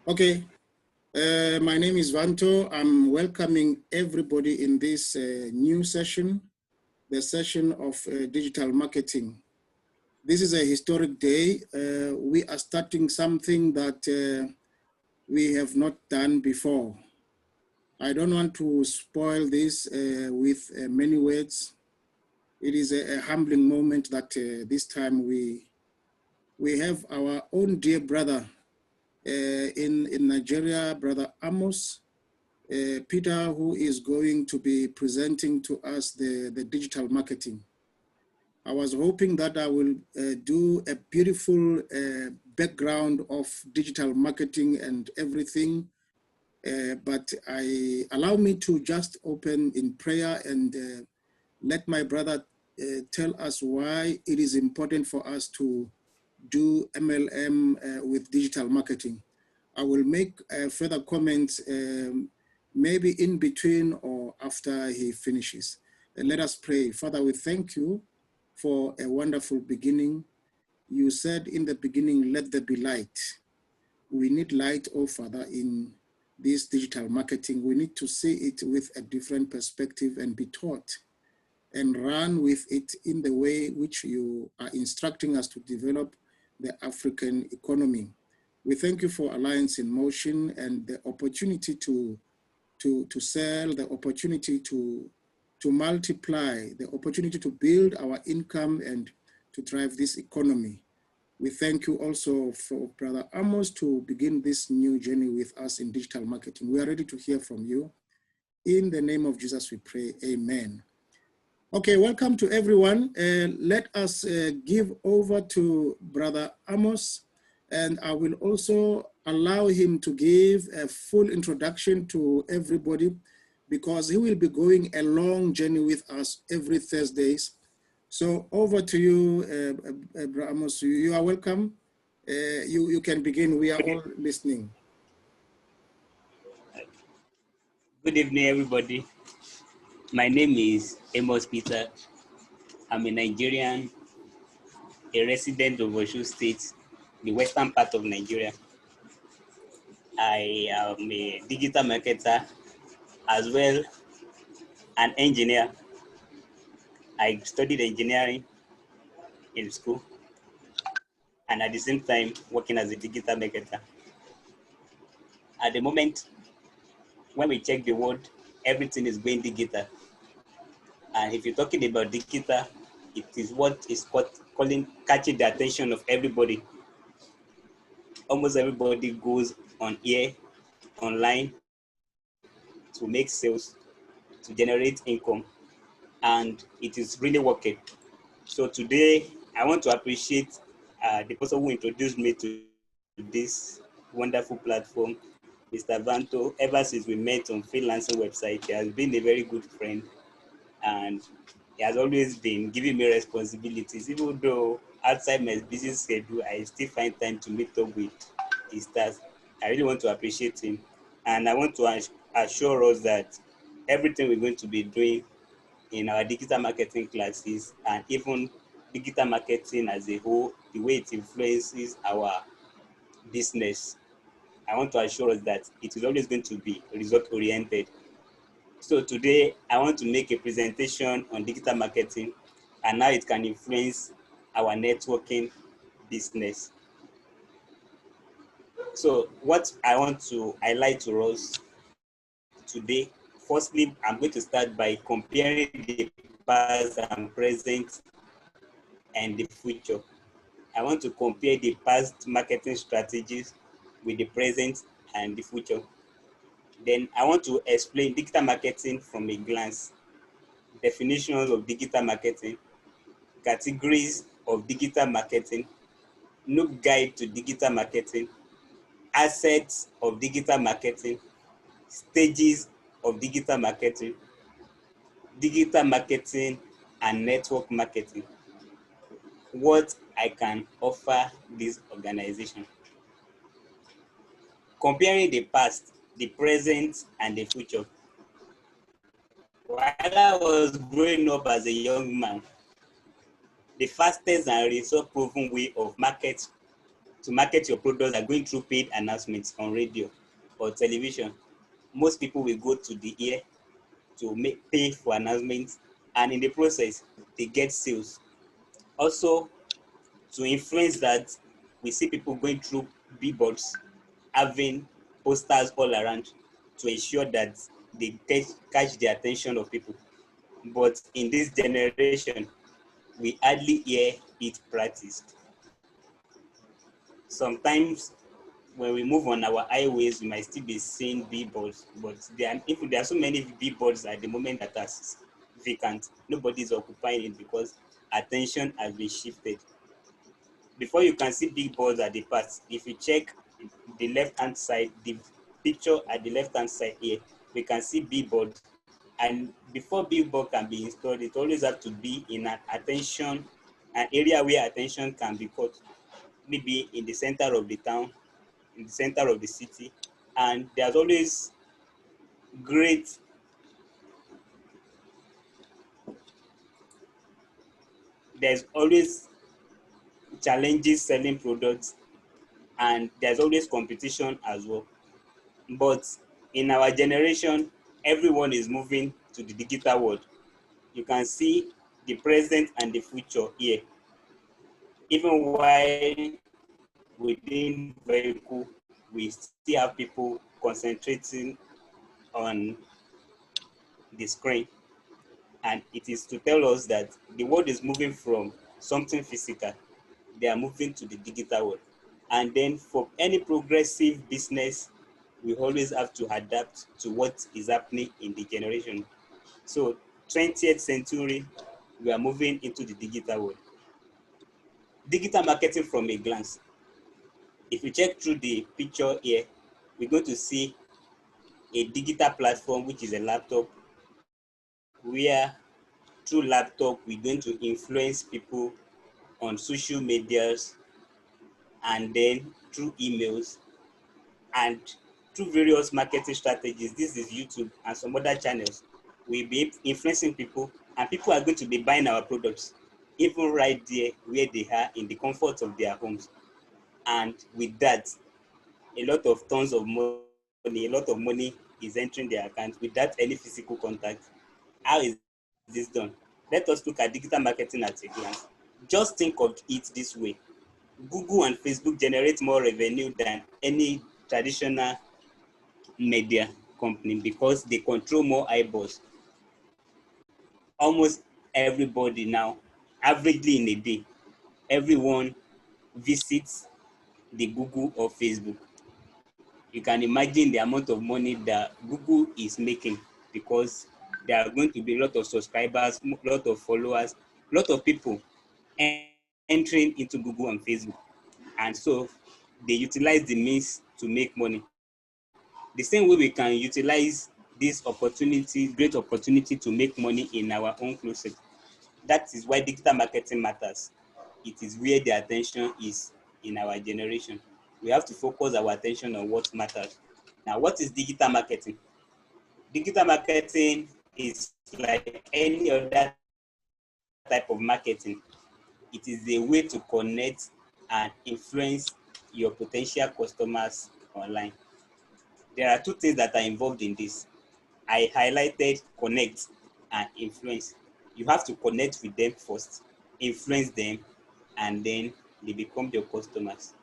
Okay, my name is Vanto. I'm welcoming everybody in this new session, the session of digital marketing. This is a historic day. We are starting something that we have not done before. I don't want to spoil this with many words. It is a humbling moment that this time we have our own dear brother in Nigeria, Brother Amos, Peter, who is going to be presenting to us the digital marketing. I was hoping that I will do a beautiful background of digital marketing and everything, but allow me to just open in prayer and let my brother tell us why it is important for us to do MLM with digital marketing. I will make further comments maybe in between or after he finishes. Let us pray. Father, we thank you for a wonderful beginning. You said in the beginning, let there be light. We need light, oh Father, in this digital marketing. We need to see it with a different perspective and be taught and run with it in the way which you are instructing us to develop the African economy. We thank you for Alliance in Motion and the opportunity to sell, the opportunity to multiply, the opportunity to build our income and to drive this economy. We thank you also for Brother Amos to begin this new journey with us in digital marketing. We are ready to hear from you. In the name of Jesus, we pray, amen. Okay, welcome to everyone. Let us give over to Brother Amos, and I will also allow him to give a full introduction to everybody because he will be going a long journey with us every Thursdays. So over to you, Brother Amos. You are welcome. You can begin. We are all listening. Good evening, everybody. My name is Amos Peter. I'm a Nigerian, a resident of Osho State, the western part of Nigeria. I am a digital marketer as well, an engineer. I studied engineering in school and at the same time working as a digital marketer. At the moment, when we check the world, everything is going digital. And if you're talking about digital, it is what is catching the attention of everybody. Almost everybody goes on here, online, to make sales, to generate income, and it is really working. So today, I want to appreciate the person who introduced me to this wonderful platform, Mr. Vanto. Ever since we met on freelancing website, he has been a very good friend, and he has always been giving me responsibilities. Even though outside my busy schedule, I still find time to meet up with his tasks. I really want to appreciate him, and I want to assure us that everything we're going to be doing in our digital marketing classes and even digital marketing as a whole, the way it influences our business, I want to assure us that it is always going to be result-oriented. So today, I want to make a presentation on digital marketing and how it can influence our networking business. So what I want to highlight to us today, firstly, I'm going to start by comparing the past and present and the future. I want to compare the past marketing strategies with the present and the future. Then I want to explain digital marketing from a glance, definitions of digital marketing, categories of digital marketing, noob guide to digital marketing, assets of digital marketing, stages of digital marketing and network marketing. What I can offer this organization. Comparing the past, the present, and the future. While I was growing up as a young man, the fastest and result-proven way of market to market your products are going through paid announcements on radio or television. Most people will go to the ear to pay for announcements, and in the process, they get sales. Also, to influence that, we see people going through billboards, having posters all around to ensure that they catch the attention of people. But in this generation, we hardly hear it practiced. Sometimes when we move on our highways, we might still be seeing billboards, but there are so many billboards at the moment that are vacant. Nobody is occupying it because attention has been shifted. Before you can see billboards at the part, if you check the left-hand side, the picture at the left-hand side here, we can see billboard. And before billboard can be installed, it always have to be in an area where attention can be caught, maybe in the center of the town, in the center of the city. And there's always great there's always challenges selling products, and there's always competition as well. But in our generation, everyone is moving to the digital world. You can see the present and the future here. Even while within vehicle, we still have people concentrating on the screen. And it is to tell us that the world is moving from something physical. They are moving to the digital world. And then for any progressive business, we always have to adapt to what is happening in the generation. So 20th century, we are moving into the digital world. Digital marketing from a glance. If you check through the picture here, we're going to see a digital platform, which is a laptop, where through laptop, we're going to influence people on social medias, and then through emails, and through various marketing strategies. This is YouTube and some other channels. We'll be influencing people, and people are going to be buying our products, even right there where they are in the comfort of their homes. And with that, tons of money, a lot of money is entering their account without any physical contact. How is this done? Let us look at digital marketing at a glance. Just think of it this way. Google and Facebook generate more revenue than any traditional media company because they control more eyeballs. Almost everybody now, averagely in a day, everyone visits the Google or Facebook. You can imagine the amount of money that Google is making because there are going to be a lot of subscribers, a lot of followers, a lot of people entering into Google and Facebook. And so they utilize the means to make money. The same way we can utilize this opportunity, great opportunity to make money in our own closet. That is why digital marketing matters. It is where the attention is in our generation. We have to focus our attention on what matters. Now, what is digital marketing? Digital marketing is like any other type of marketing. It is a way to connect and influence your potential customers online. There are two things that are involved in this. I highlighted connect and influence. You have to connect with them first, influence them, and then they become your customers.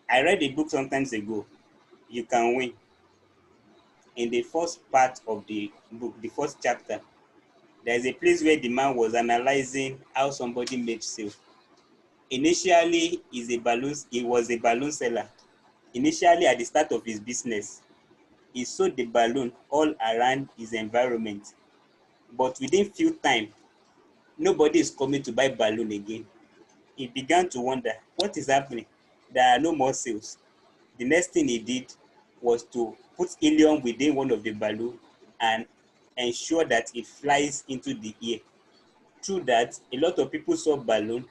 I read a book sometimes ago, You Can Win. In the first part of the book, the first chapter, there's a place where the man was analyzing how somebody made sales. Initially, he was a balloon seller. Initially, at the start of his business, he sold the balloon all around his environment. But within few time, nobody is coming to buy balloon again. He began to wonder, what is happening? There are no more sales. The next thing he did was to put helium within one of the balloon and ensure that it flies into the air. Through that, a lot of people saw balloon.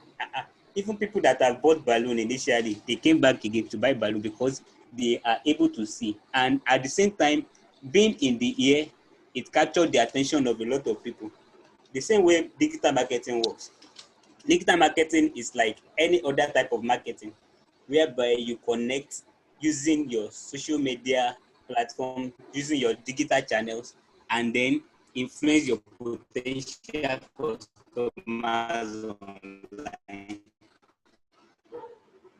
Even people that have bought balloon initially, they came back again to buy balloon because they are able to see. And at the same time, being in the air, it captured the attention of a lot of people. The same way digital marketing works. Digital marketing is like any other type of marketing. whereby you connect using your social media platform, using your digital channels, and then influence your potential customers online.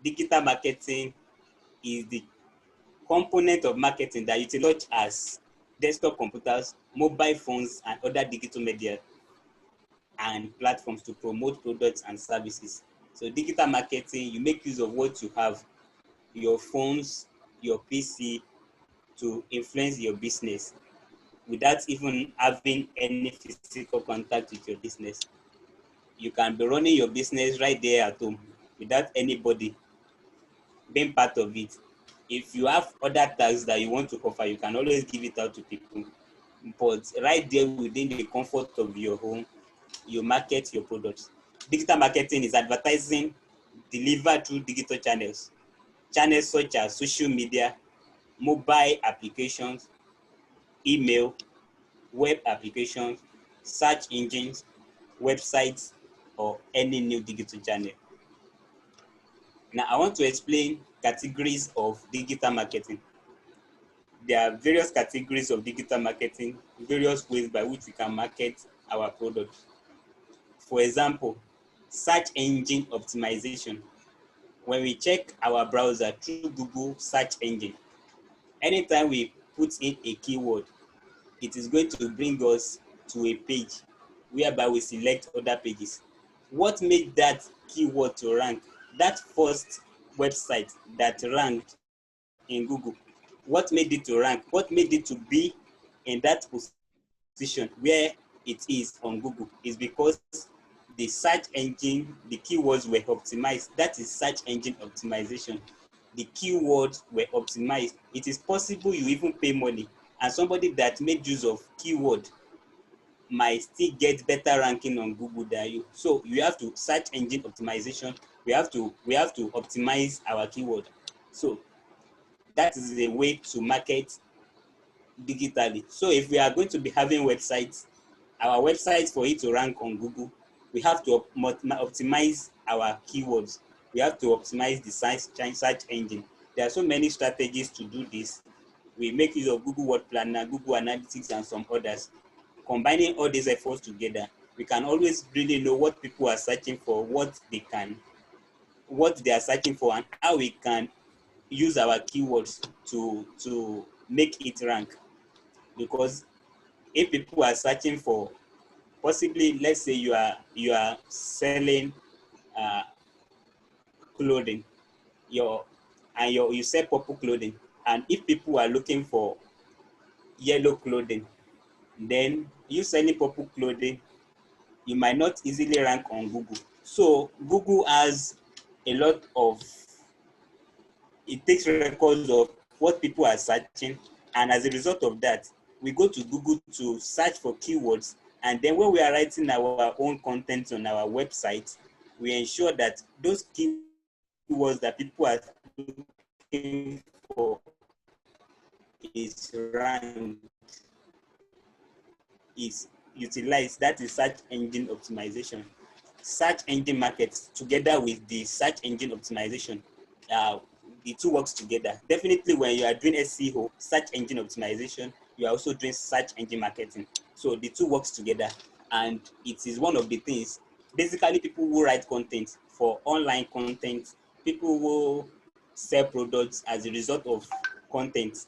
Digital marketing is the component of marketing that utilize as desktop computers, mobile phones, and other digital media and platforms to promote products and services. So digital marketing, you make use of what you have, your phones, your PC, to influence your business without even having any physical contact with your business. You can be running your business right there at home without anybody being part of it. If you have other tasks that you want to offer, you can always give it out to people. But right there within the comfort of your home, you market your products. Digital marketing is advertising delivered through digital channels. Channels such as social media, mobile applications, email, web applications, search engines, websites, or any new digital channel. Now, I want to explain categories of digital marketing. There are various categories of digital marketing, various ways by which we can market our products. For example, search engine optimization. When we check our browser through Google search engine, anytime we put in a keyword, it is going to bring us to a page whereby we select other pages. What made that keyword to rank? That first website that ranked in Google, what made it to rank? What made it to be in that position where it is on Google is because the search engine, the keywords were optimized. That is search engine optimization. The keywords were optimized. It is possible you even pay money, and somebody that made use of keyword might still get better ranking on Google than you. So you have to search engine optimization. We have to optimize our keyword. So that is a way to market digitally. So if we are going to be having websites, our websites, for it to rank on Google, we have to optimize our keywords. We have to optimize the search engine. There are so many strategies to do this. We make use of Google Word Planner, Google Analytics, and some others. Combining all these efforts together, we can always really know what people are searching for, what they are searching for, and how we can use our keywords to make it rank. Because if people are searching for, possibly, let's say you are selling clothing, you sell purple clothing, and if people are looking for yellow clothing, then you selling purple clothing, you might not easily rank on Google. So Google has a lot of, it takes records of what people are searching, and as a result of that, we go to Google to search for keywords, and then when we are writing our own content on our website, we ensure that those keywords that people are looking for is ranked, is utilized. That is search engine optimization. Search engine markets together with the search engine optimization, the two works together. Definitely when you are doing SEO, search engine optimization, you are also doing search engine marketing. So the two works together, and it is one of the things. Basically, people who write content for online content, people who sell products as a result of content,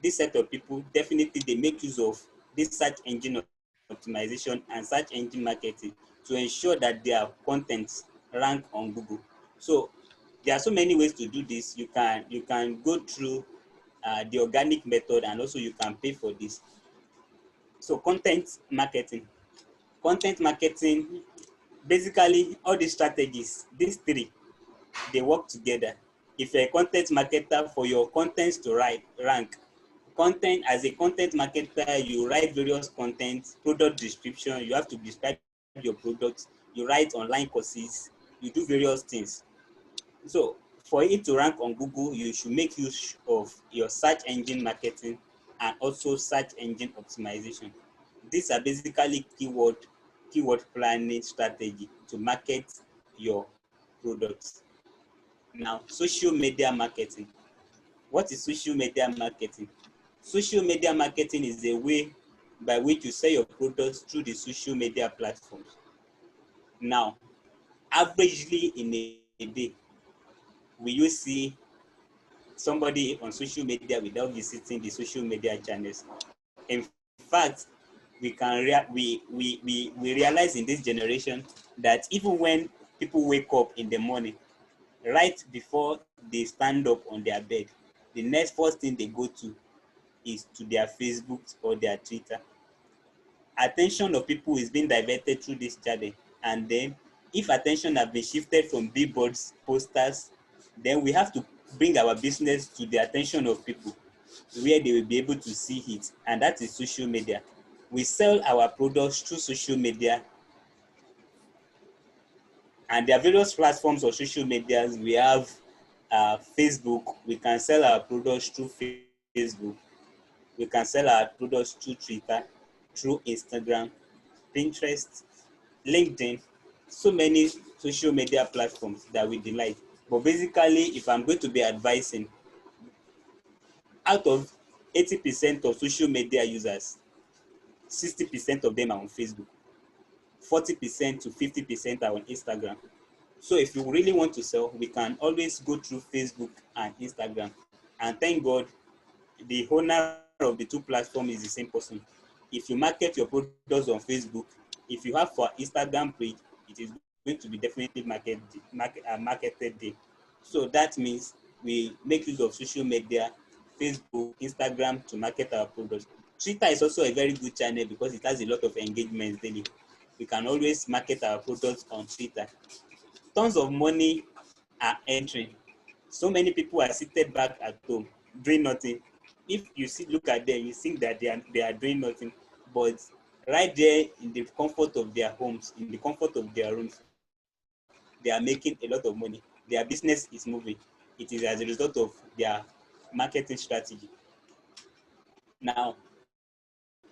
this set of people, definitely they make use of this search engine optimization and search engine marketing to ensure that their contents rank on Google. So there are so many ways to do this. You can go through the organic method, and also you can pay for this. So content marketing. Content marketing, basically all these strategies, these three, they work together. If you're a content marketer, for your contents to rank, content, as a content marketer, you write various content, product description, you have to describe your products, you write online courses, you do various things. So for it to rank on Google, you should make use of your search engine marketing and also search engine optimization. These are basically keyword planning strategy to market your products. Now, social media marketing. What is social media marketing? Social media marketing is a way by which you sell your products through the social media platforms. Now, averagely in a day, will you see somebody on social media without visiting the social media channels? In fact, we realize in this generation that even when people wake up in the morning, right before they stand up on their bed, the next first thing they go to is to their Facebook or their Twitter. Attention of people is being diverted through this channel, and then if attention has been shifted from billboards, posters, then we have to bring our business to the attention of people where they will be able to see it, and that is social media. We sell our products through social media, and there are various platforms of social medias. We have Facebook. We can sell our products through Facebook. We can sell our products through Twitter, through Instagram, Pinterest, LinkedIn, so many social media platforms that we delight. But basically, if I'm going to be advising, out of 80% of social media users, 60% of them are on Facebook, 40% to 50% are on Instagram. So if you really want to sell, we can always go through Facebook and Instagram. And thank God, the owner of the two platforms is the same person. If you market your products on Facebook, if you have for Instagram page, it is going to be definitely marketed there. So that means we make use of social media, Facebook, Instagram to market our products. Twitter is also a very good channel because it has a lot of engagements daily. We can always market our products on Twitter. Tons of money are entering. So many people are seated back at home doing nothing. If you look at them, you think that they are doing nothing, but right there in the comfort of their homes, in the comfort of their rooms, they are making a lot of money. Their business is moving. It is as a result of their marketing strategy. Now,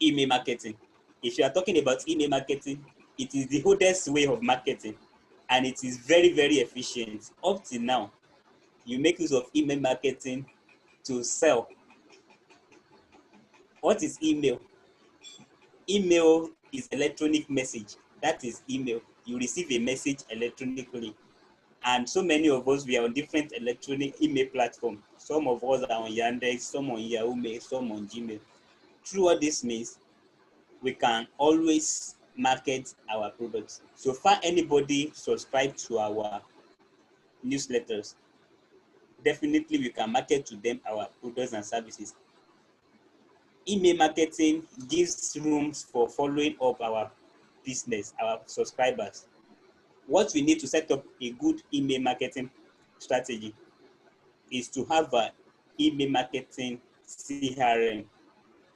email marketing. If you are talking about email marketing, it is the oldest way of marketing, and it is very, very efficient. Up till now, you make use of email marketing to sell. What is email? Email is electronic message. That is email. You receive a message electronically. And so many of us, we are on different electronic email platforms. Some of us are on Yandex, some on Yahoo Mail, some on Gmail. Through all this means, we can always market our products. So far, anybody subscribe to our newsletters, definitely we can market to them our products and services. Email marketing gives rooms for following up our business, our subscribers. What we need to set up a good email marketing strategy is to have an email marketing CRM.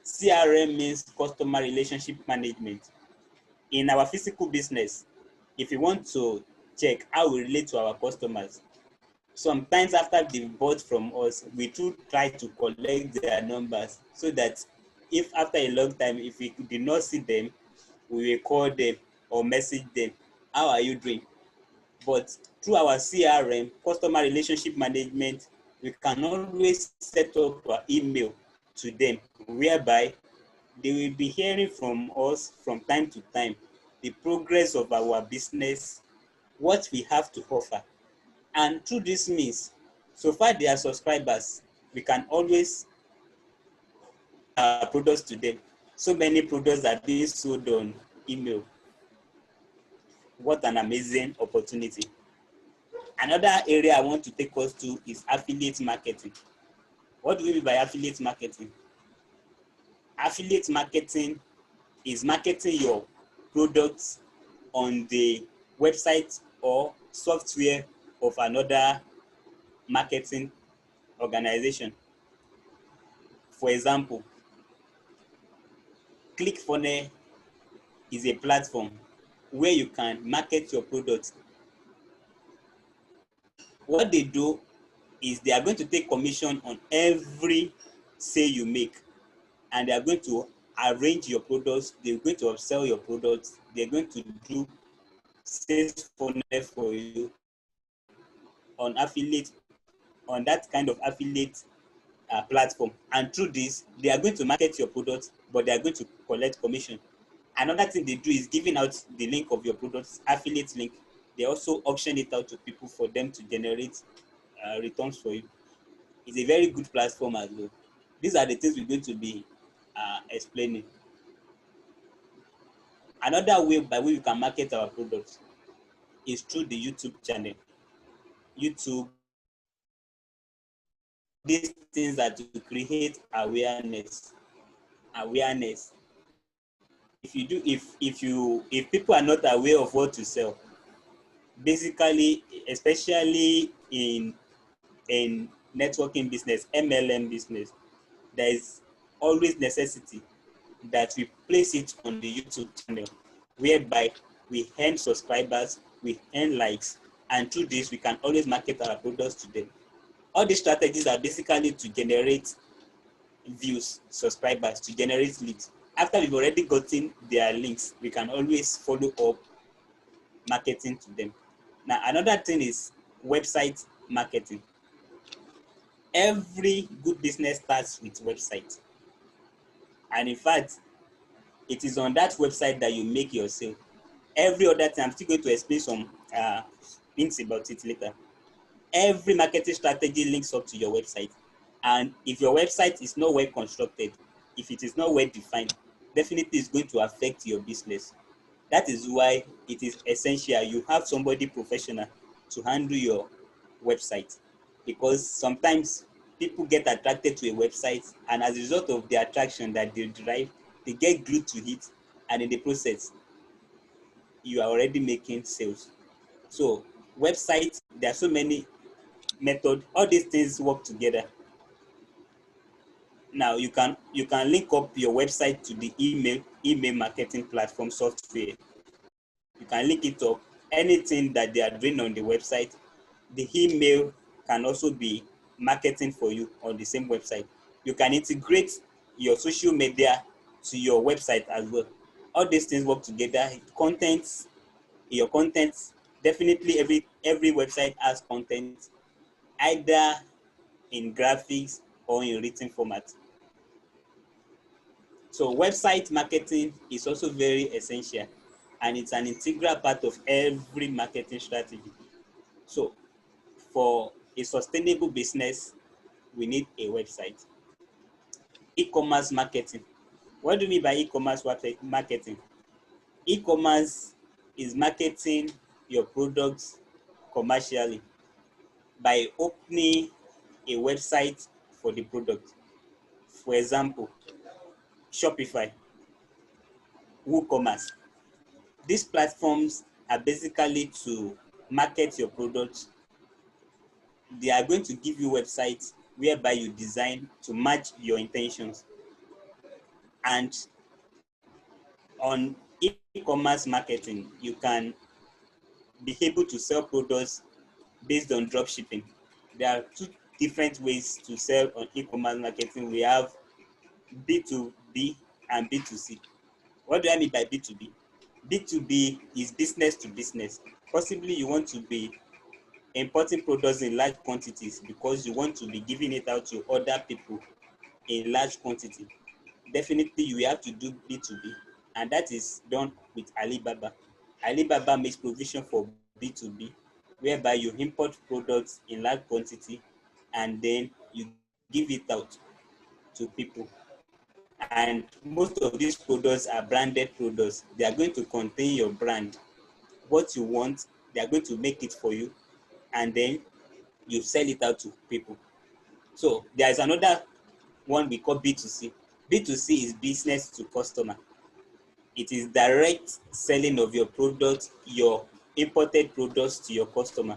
CRM means customer relationship management. In our physical business, if you want to check how we relate to our customers, sometimes after they've bought from us, we do try to collect their numbers so that if after a long time, if we did not see them, we will call them or message them, how are you doing? But through our CRM, customer relationship management, we can always set up an email to them, whereby they will be hearing from us from time to time, the progress of our business, what we have to offer. And through this means, so far they are subscribers, we can always products to them. So many products are being sold on email. What an amazing opportunity. Another area I want to take us to is affiliate marketing. What do we mean by affiliate marketing? Affiliate marketing is marketing your products on the website or software of another marketing organization. For example, ClickFunnels is a platform where you can market your products. What they do is they are going to take commission on every sale you make, and they are going to arrange your products, they're going to upsell your products, they're going to do sales funnel for you. on that kind of affiliate platform, and through this they are going to market your products, but they are going to collect commission. Another thing they do is giving out the link of your products, affiliate link. They also auction it out to people for them to generate returns for you. It's a very good platform as well. These are the things we're going to be explaining. Another way by which we can market our products is through the YouTube channel. YouTube, these things are to create awareness. If people are not aware of what to sell, basically, especially in networking business, MLM business, there is always necessity that we place it on the YouTube channel, whereby we earn subscribers, we earn likes, and through this we can always market our products to them. All these strategies are basically to generate views, subscribers, to generate leads. After we've already gotten their links, we can always follow up marketing to them. Now, another thing is website marketing. Every good business starts with website. And in fact, it is on that website that you make your sale. Every other time, I'm still going to explain some things about it later. Every marketing strategy links up to your website. And if your website is not well constructed, if it is not well defined, definitely it's going to affect your business. That is why it is essential you have somebody professional to handle your website, because sometimes people get attracted to a website, and as a result of the attraction that they derive, they get glued to it, and in the process, you are already making sales. So website, there are so many methods. All these things work together. Now you can link up your website to the email marketing platform software. You can link it up. Anything that they are doing on the website, the email can also be marketing for you on the same website. You can integrate your social media to your website as well. All these things work together. Your content, definitely every website has content, either in graphics or in written format. So website marketing is also very essential, and it's an integral part of every marketing strategy. So for a sustainable business, we need a website. E-commerce marketing. What do you mean by e-commerce marketing? E-commerce is marketing your products commercially by opening a website for the product. For example, Shopify, WooCommerce. These platforms are basically to market your products. They are going to give you websites whereby you design to match your intentions. And on e-commerce marketing, you can be able to sell products based on drop shipping. There are two different ways to sell on e-commerce marketing. We have B2B and B2C. What do I mean by B2B? B2B is business to business. Possibly you want to be importing products in large quantities because you want to be giving it out to other people in large quantity. Definitely you have to do B2B, and that is done with Alibaba. Alibaba makes provision for B2B, whereby you import products in large quantity and then you give it out to people. And most of these products are branded products. They are going to contain your brand. What you want, they are going to make it for you, and then you sell it out to people. So there is another one we call B2C. B2C is business to customer. It is direct selling of your product, your imported products to your customer.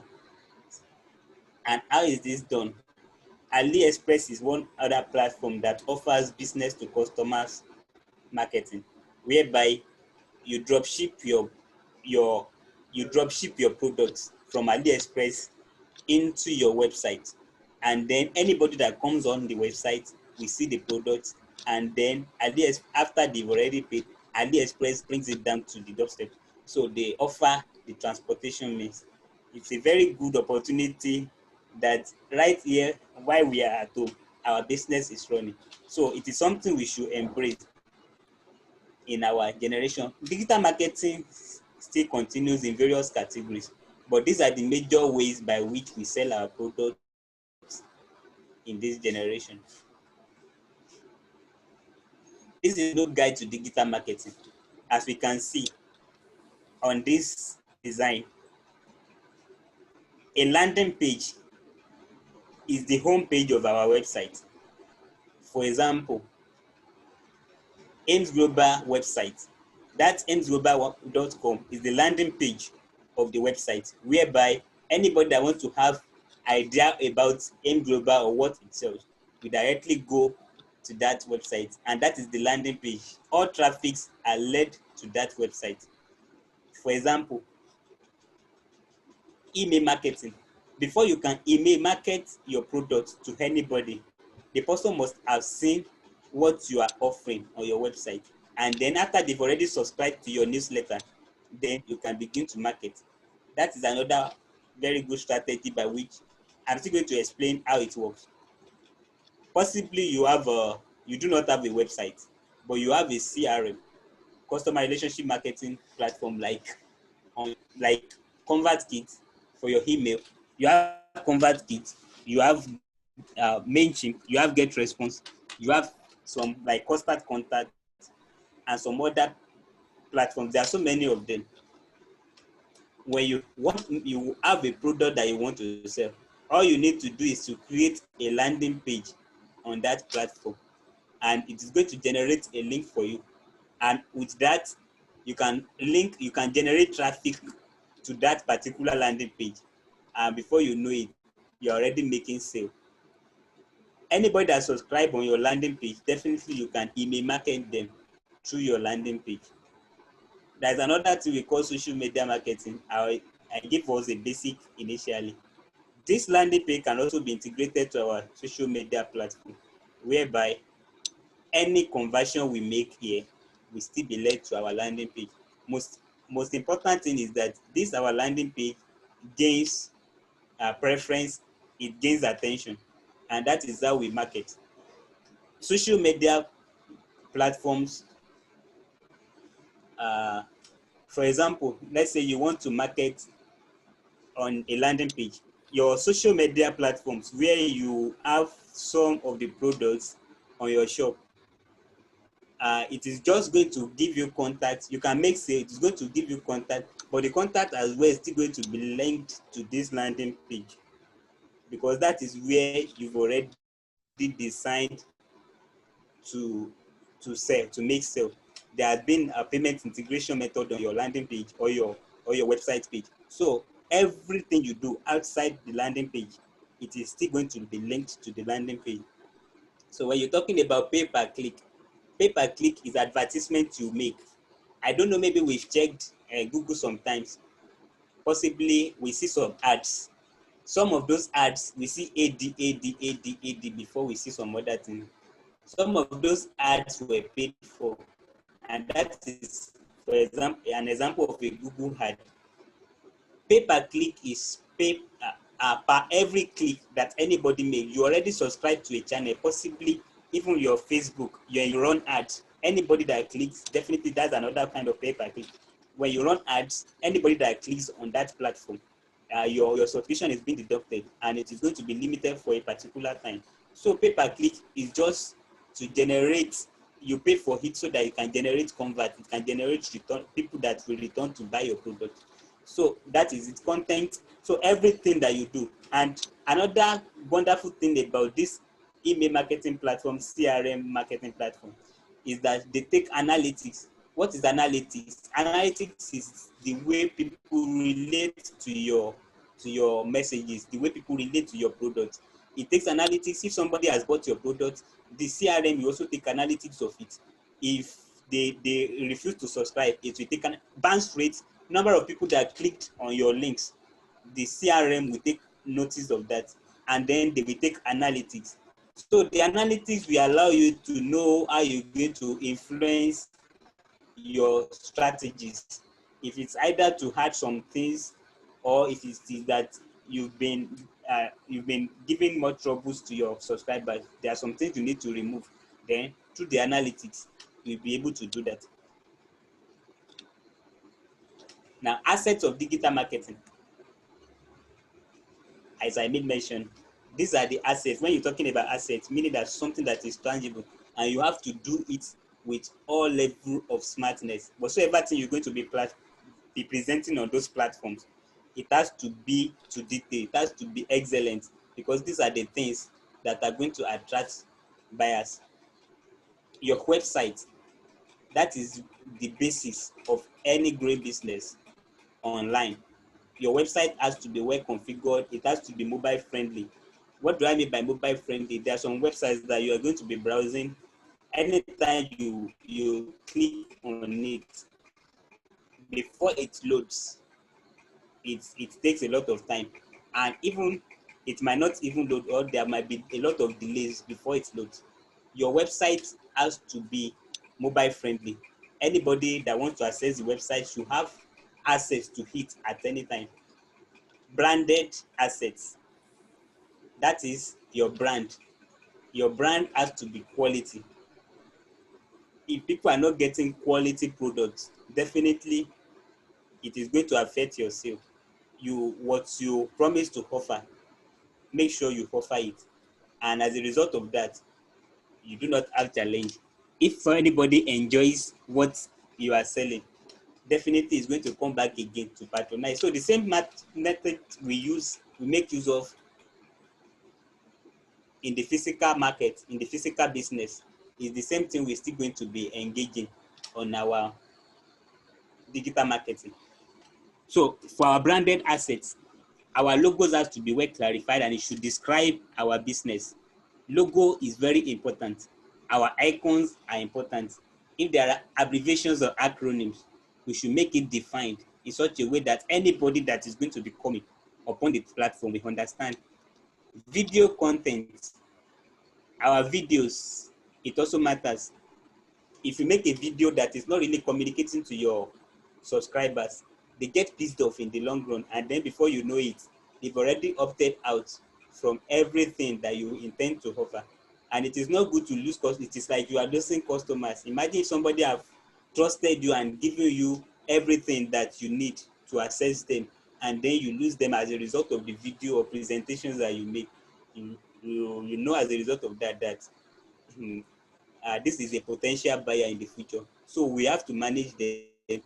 And how is this done? AliExpress is one other platform that offers business to customers marketing, whereby you drop ship your products from AliExpress into your website, and then anybody that comes on the website will see the products, and then after they've already paid, AliExpress brings it down to the doorstep. So they offer the transportation means. It's a very good opportunity that right here, while we are at home, our business is running. So it is something we should embrace in our generation. Digital marketing still continues in various categories, but these are the major ways by which we sell our products in this generation. This is no guide to digital marketing. As we can see on this design, a landing page is the home page of our website. For example, Aimglobal website. That aimglobal.com is the landing page of the website, whereby anybody that wants to have idea about Aimglobal or what it sells will directly go to that website, and that is the landing page. All traffics are led to that website. For example, email marketing. Before you can email market your product to anybody, the person must have seen what you are offering on your website. And then after they've already subscribed to your newsletter, then you can begin to market. That is another very good strategy by which I'm still going to explain how it works. Possibly you do not have a website, but you have a CRM, customer relationship marketing platform, like ConvertKit for your email. You have ConvertKit, you have Mailchimp, you have GetResponse, you have some like Constant Contact and some other platforms. There are so many of them. When you have a product that you want to sell, all you need to do is to create a landing page on that platform, and it is going to generate a link for you. And with that, you can generate traffic to that particular landing page, and before you know it, you're already making sale. Anybody that subscribe on your landing page, definitely you can email market them through your landing page. There's another thing we call social media marketing. I give us a basic initially. This landing page can also be integrated to our social media platform, whereby any conversion we make here will still be led to our landing page. Most important thing is that this our landing page gains preference, it gains attention, and that is how we market. Social media platforms, for example, let's say you want to market on a landing page, your social media platforms where you have some of the products on your shop, it is just going to give you contact. You can make sales, it's going to give you contact, but the contact as well is still going to be linked to this landing page, because that is where you've already designed to sell, to make sale. There has been a payment integration method on your landing page or your website page. So everything you do outside the landing page, it is still going to be linked to the landing page. So when you're talking about pay-per-click is advertisement you make. I don't know, maybe we've checked Google sometimes. Possibly we see some ads. Some of those ads, we see AD before we see some other things. Some of those ads were paid for, and that is, for example, an example of a Google ad. Pay-per-click is pay per every click that anybody made. You already subscribe to a channel, possibly even your Facebook, you run ads. Anybody that clicks, definitely that's another kind of pay-per-click. When you run ads, anybody that clicks on that platform, your subscription is being deducted, and it is going to be limited for a particular time. So pay-per-click is just to generate, you pay for it so that you can generate convert, it can generate return, people that will return to buy your product. So that is its content. So everything that you do. And another wonderful thing about this email marketing platform, CRM marketing platform, is that they take analytics. What is analytics? Analytics is the way people relate to your messages, the way people relate to your product. It takes analytics. If somebody has bought your product, the CRM will also take analytics of it. If they refuse to subscribe, it will take an bounce rate, number of people that clicked on your links. The CRM will take notice of that, and then they will take analytics. So the analytics will allow you to know how you're going to influence your strategies. If it's either to add some things or if it is that you've been giving more troubles to your subscribers, there are some things you need to remove. Then through the analytics, you'll be able to do that. Now, assets of digital marketing, as I made mention, these are the assets. When you're talking about assets, meaning that something that is tangible, and you have to do it with all level of smartness. Whatsoever thing you're going to be presenting on those platforms, it has to be to detail, it has to be excellent, because these are the things that are going to attract buyers. Your website, that is the basis of any great business online. Your website has to be well configured, it has to be mobile friendly. What do I mean by mobile friendly? There are some websites that you are going to be browsing. Anytime you click on it, before it loads, it takes a lot of time, and even it might not even load, or there might be a lot of delays before it loads. Your website has to be mobile friendly. Anybody that wants to access the website should have access to it at any time. Branded assets, that is your brand. Your brand has to be quality. If people are not getting quality products, definitely it is going to affect your sale. What you promise to offer, make sure you offer it, and as a result of that, you do not have challenge. If anybody enjoys what you are selling, definitely is going to come back again to patronize. So the same method we make use of in the physical market, in the physical business, is the same thing we're still going to be engaging on our digital marketing. So for our branded assets, our logos has to be well clarified, and it should describe our business. Logo is very important. Our icons are important. If there are abbreviations or acronyms, we should make it defined in such a way that anybody that is going to be coming upon the platform will understand. Video content, our videos, it also matters. If you make a video that is not really communicating to your subscribers, they get pissed off in the long run, and then before you know it, they've already opted out from everything that you intend to offer. And it is not good to lose, because it is like you are losing customers. Imagine if somebody have trusted you and given you everything that you need to access them, and then you lose them as a result of the video or presentations that you make. You know as a result of that this is a potential buyer in the future. So we have to manage them.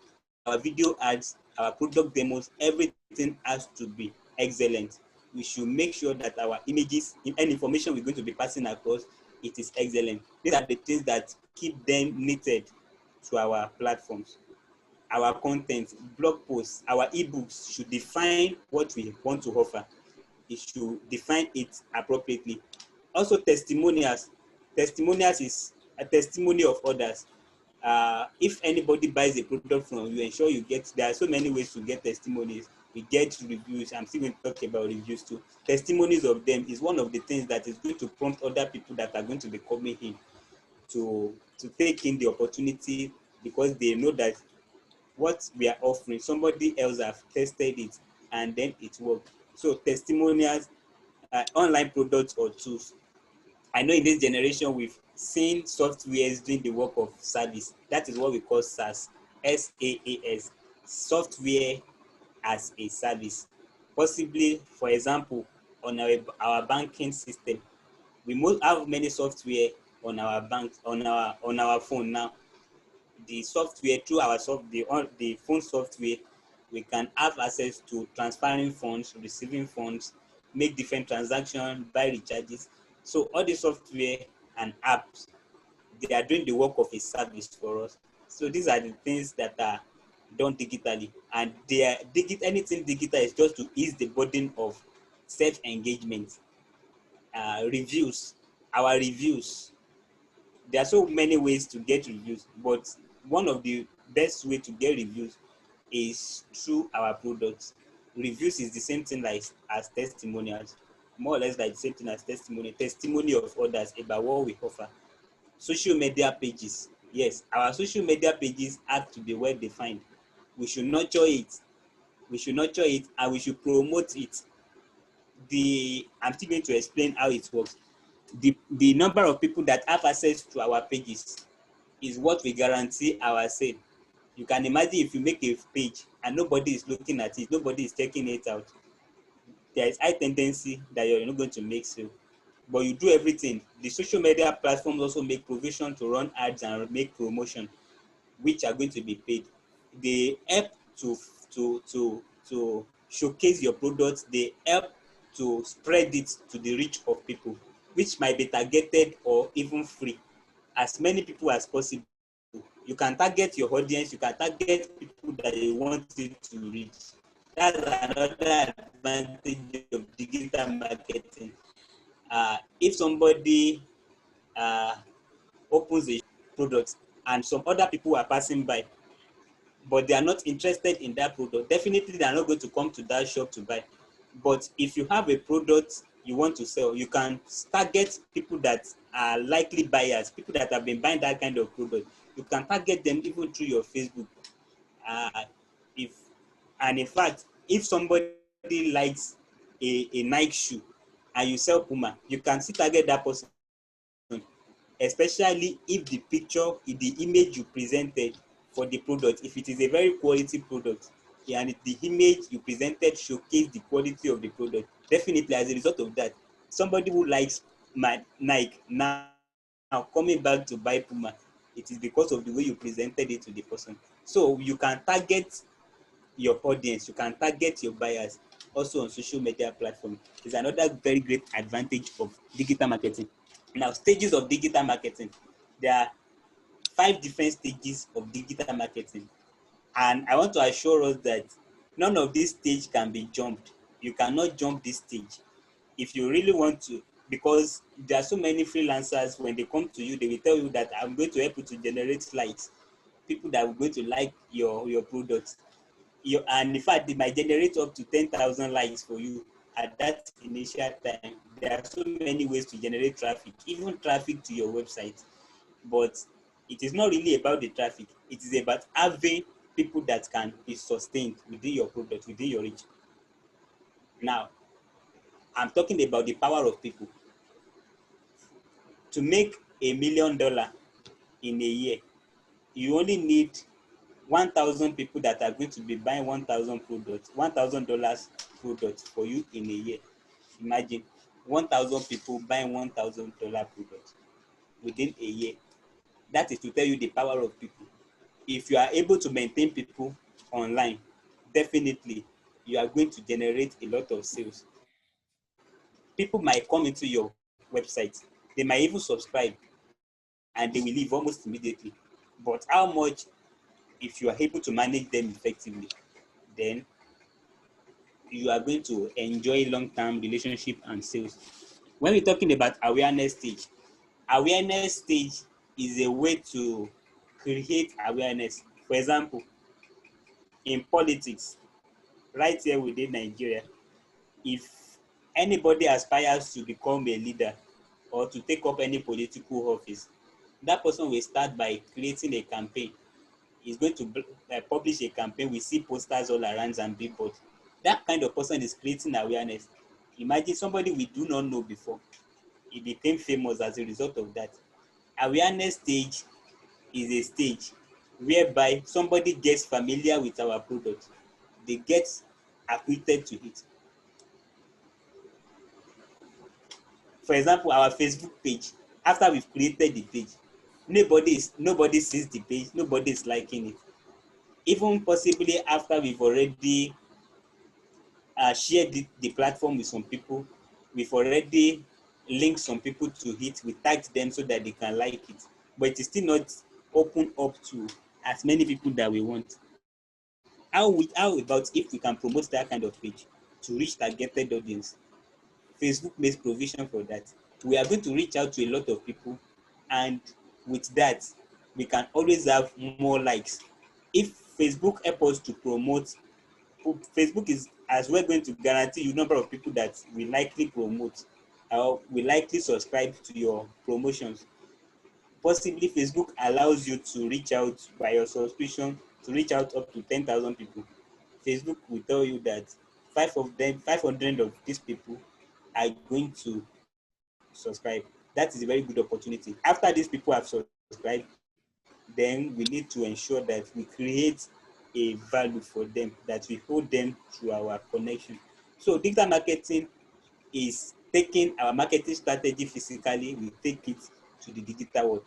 Our video ads, our product demos, everything has to be excellent. We should make sure that our images and information we're going to be passing across, it is excellent. These are the things that keep them knitted to our platforms. Our content, blog posts, our ebooks should define what we want to offer. It should define it appropriately. Also, testimonials. Testimonials is a testimony of others. If anybody buys a product from you, ensure you get, there are so many ways to get testimonies. We get reviews. I'm still going to talk about reviews too. Testimonies of them is one of the things that is going to prompt other people that are going to be coming in to take in the opportunity, because they know that what we are offering, somebody else have tested it and then it worked. So testimonials, online products or tools. I know in this generation we've seen softwares doing the work of service. That is what we call SaaS, SaaS, software as a service. Possibly, for example, on our banking system, we most have many software on our bank, on our phone now. The software, through our the phone software, we can have access to transferring funds, receiving funds, make different transactions, buy recharges. So all the software and apps, they are doing the work of a service for us. So these are the things that are done digitally, and they are anything digital is just to ease the burden of self-engagement. Reviews, our reviews, there are so many ways to get reviews, but one of the best way to get reviews is through our products. Reviews is the same thing like as testimonials, more or less like the same thing as testimony of others about what we offer. Social media pages, yes, our social media pages have to be well defined. We should nurture it. we should nurture it, and we should promote it. I'm still going to explain how it works. The number of people that have access to our pages is what we guarantee our sale. You can imagine if you make a page and nobody is looking at it, nobody is checking it out, there is high tendency that you're not going to make sale. But you do everything. The social media platforms also make provision to run ads and make promotion, which are going to be paid. They help to showcase your products. They help to spread it to the reach of people, which might be targeted or even free, as many people as possible. You can target your audience, you can target people that you want it to reach. That's another advantage of digital marketing. If somebody opens a product and some other people are passing by, but they are not interested in that product, definitely they are not going to come to that shop to buy. But if you have a product you want to sell, you can target people that are likely buyers, people that have been buying that kind of product. You can target them even through your Facebook. If and in fact, if somebody likes a Nike shoe and you sell Puma, you can still target that person, especially if the picture, if the image you presented for the product, if it is a very quality product, and if the image you presented showcase the quality of the product, definitely as a result of that, somebody who likes my Nike now coming back to buy Puma, it is because of the way you presented it to the person. So you can target your audience, you can target your buyers also on social media platform. Is another very great advantage of digital marketing. Now, stages of digital marketing. There are 5 different stages of digital marketing. And I want to assure us that none of these stages can be jumped. You cannot jump this stage if you really want to, because there are so many freelancers. When they come to you, they will tell you that I'm going to help you to generate likes, people that are going to like your product. And in fact, they might generate up to 10,000 likes for you at that initial time. There are so many ways to generate traffic, even traffic to your website. But it is not really about the traffic. It is about having people that can be sustained within your product, within your reach. Now, I'm talking about the power of people. To make $1 million in a year, you only need 1,000 people that are going to be buying 1,000 products, $1,000 products for you in a year. Imagine 1,000 people buying $1,000 products within a year. That is to tell you the power of people. If you are able to maintain people online, definitely you are going to generate a lot of sales. People might come into your website, they might even subscribe, and they will leave almost immediately. But how much, if you are able to manage them effectively, then you are going to enjoy long-term relationship and sales. When we're talking about awareness stage is a way to create awareness. For example, in politics, right here within Nigeria, if anybody aspires to become a leader or to take up any political office, that person will start by creating a campaign. He's going to publish a campaign. We see posters all around and billboards. That kind of person is creating awareness. Imagine somebody we do not know before. He became famous as a result of that. Awareness stage is a stage whereby somebody gets familiar with our product. They get acquainted to it. For example, our Facebook page, after we've created the page, nobody sees the page, nobody is liking it. Even possibly after we've already shared the platform with some people, we've already linked some people to it, we tagged them so that they can like it, but it is still not open up to as many people that we want. How about if we can promote that kind of page to reach targeted audience? Facebook makes provision for that. We are going to reach out to a lot of people, and with that, we can always have more likes. If Facebook helps us to promote, Facebook is as well going to guarantee you number of people that will likely promote or will likely subscribe to your promotions. Possibly, Facebook allows you to reach out by your subscription to reach out up to 10,000 people. Facebook will tell you that 500 of these people are going to subscribe. That is a very good opportunity. After these people have subscribed, then we need to ensure that we create a value for them, that we hold them through our connection. So digital marketing is taking our marketing strategy physically, we take it to the digital world.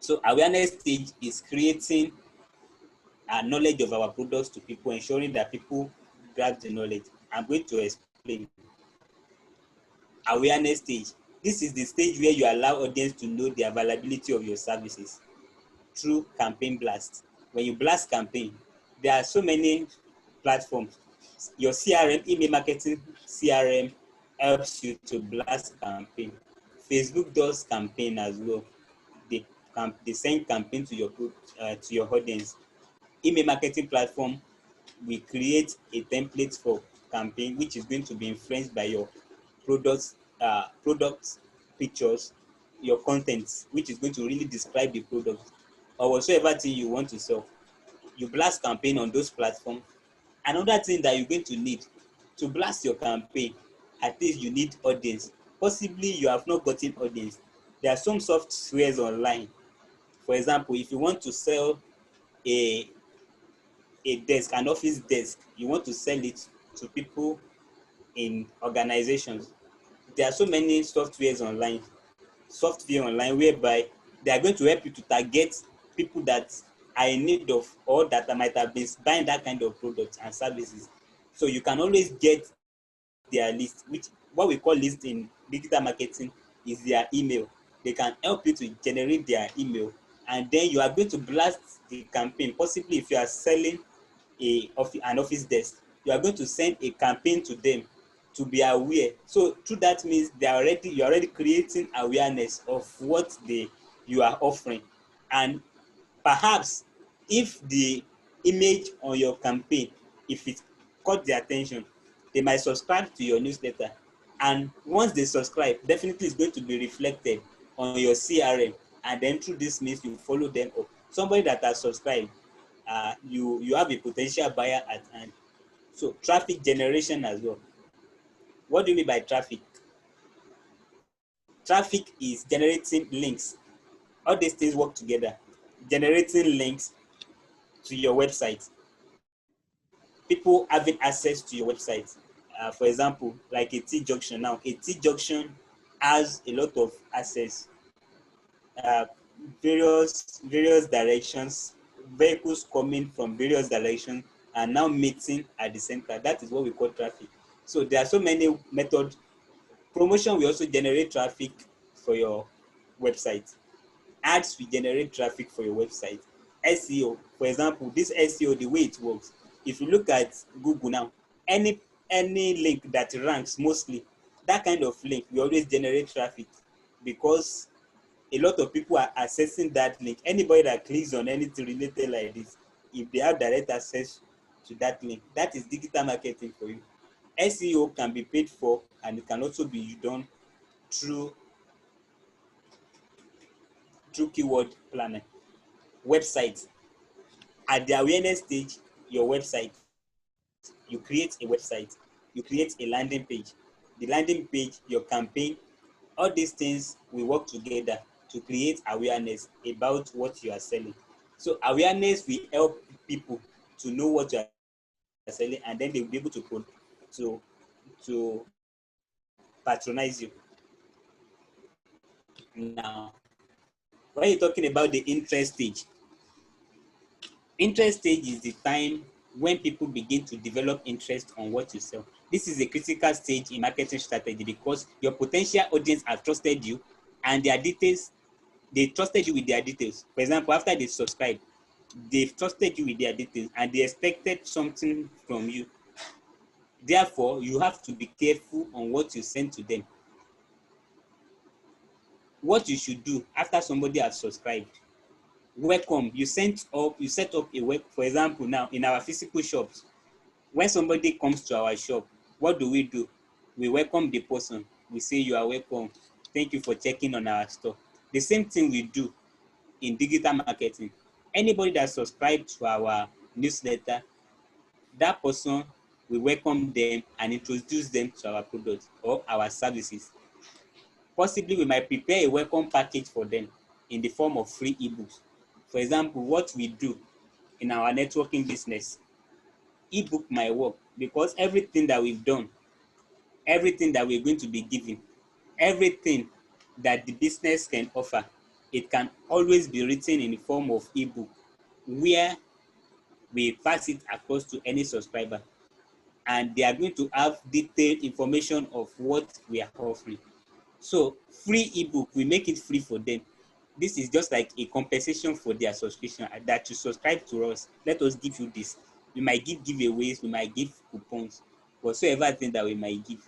So awareness stage is creating a knowledge of our products to people, ensuring that people grab the knowledge. I'm going to explain. Awareness stage. This is the stage where you allow audience to know the availability of your services through campaign blast. When you blast campaign, there are so many platforms. Your CRM, email marketing CRM, helps you to blast campaign. Facebook does campaign as well. They send campaign to your audience. Email marketing platform, we create a template for campaign which is going to be influenced by your products, pictures, your content, which is going to really describe the product or whatsoever thing you want to sell. You blast campaign on those platforms. Another thing that you're going to need to blast your campaign, at least you need audience. Possibly you have not gotten audience. There are some softwares online. For example, if you want to sell a desk, an office desk, you want to sell it to people in organizations. There are so many software online whereby they are going to help you to target people that are in need of or that might have been buying that kind of products and services. So you can always get their list, which what we call list in digital marketing is their email. They can help you to generate their email, and then you are going to blast the campaign. Possibly if you are selling an office desk, you are going to send a campaign to them to be aware. So through that means you're already creating awareness of what you are offering. And perhaps if the image on your campaign, if it caught their attention, they might subscribe to your newsletter. And once they subscribe, definitely it's going to be reflected on your CRM. And then through this means you follow them up. Somebody that has subscribed, you have a potential buyer at hand. So traffic generation as well. What do you mean by traffic? Traffic is generating links. All these things work together. Generating links to your website. People having access to your website. For example, like a T-junction now. A T-junction has a lot of access. Various directions, vehicles coming from various directions are now meeting at the center. That is what we call traffic. So there are so many methods. Promotion will also generate traffic for your website. Ads will generate traffic for your website. SEO, for example, this SEO, the way it works, if you look at Google now, any link that ranks mostly, that kind of link will always generate traffic because a lot of people are accessing that link. Anybody that clicks on anything related like this, if they have direct access to that link, that is digital marketing for you. SEO can be paid for and it can also be done through keyword planning. Website. At the awareness stage, your website, you create a website, you create a landing page. The landing page, your campaign, all these things will work together to create awareness about what you are selling. So awareness will help people to know what you are selling, and then they will be able to patronize you. Now, when you're talking about the interest stage is the time when people begin to develop interest on what you sell. This is a critical stage in marketing strategy because your potential audience have trusted you and their details, they trusted you with their details. For example, after they subscribe, they've trusted you with their details and they expected something from you. Therefore, you have to be careful on what you send to them. What you should do after somebody has subscribed, welcome. You set up a web. For example, now in our physical shops, when somebody comes to our shop, what do? We welcome the person. We say you are welcome. Thank you for checking on our store. The same thing we do in digital marketing. Anybody that subscribes to our newsletter, that person will welcome them and introduce them to our products or our services. Possibly, we might prepare a welcome package for them in the form of free ebooks. For example, what we do in our networking business, ebook might work because everything that we've done, everything that we're going to be giving, everything that the business can offer, it can always be written in the form of ebook where we pass it across to any subscriber, and they are going to have detailed information of what we are offering. So free ebook, we make it free for them. This is just like a compensation for their subscription, that you subscribe to us. Let us give you this. We might give giveaways, we might give coupons, whatsoever thing that we might give.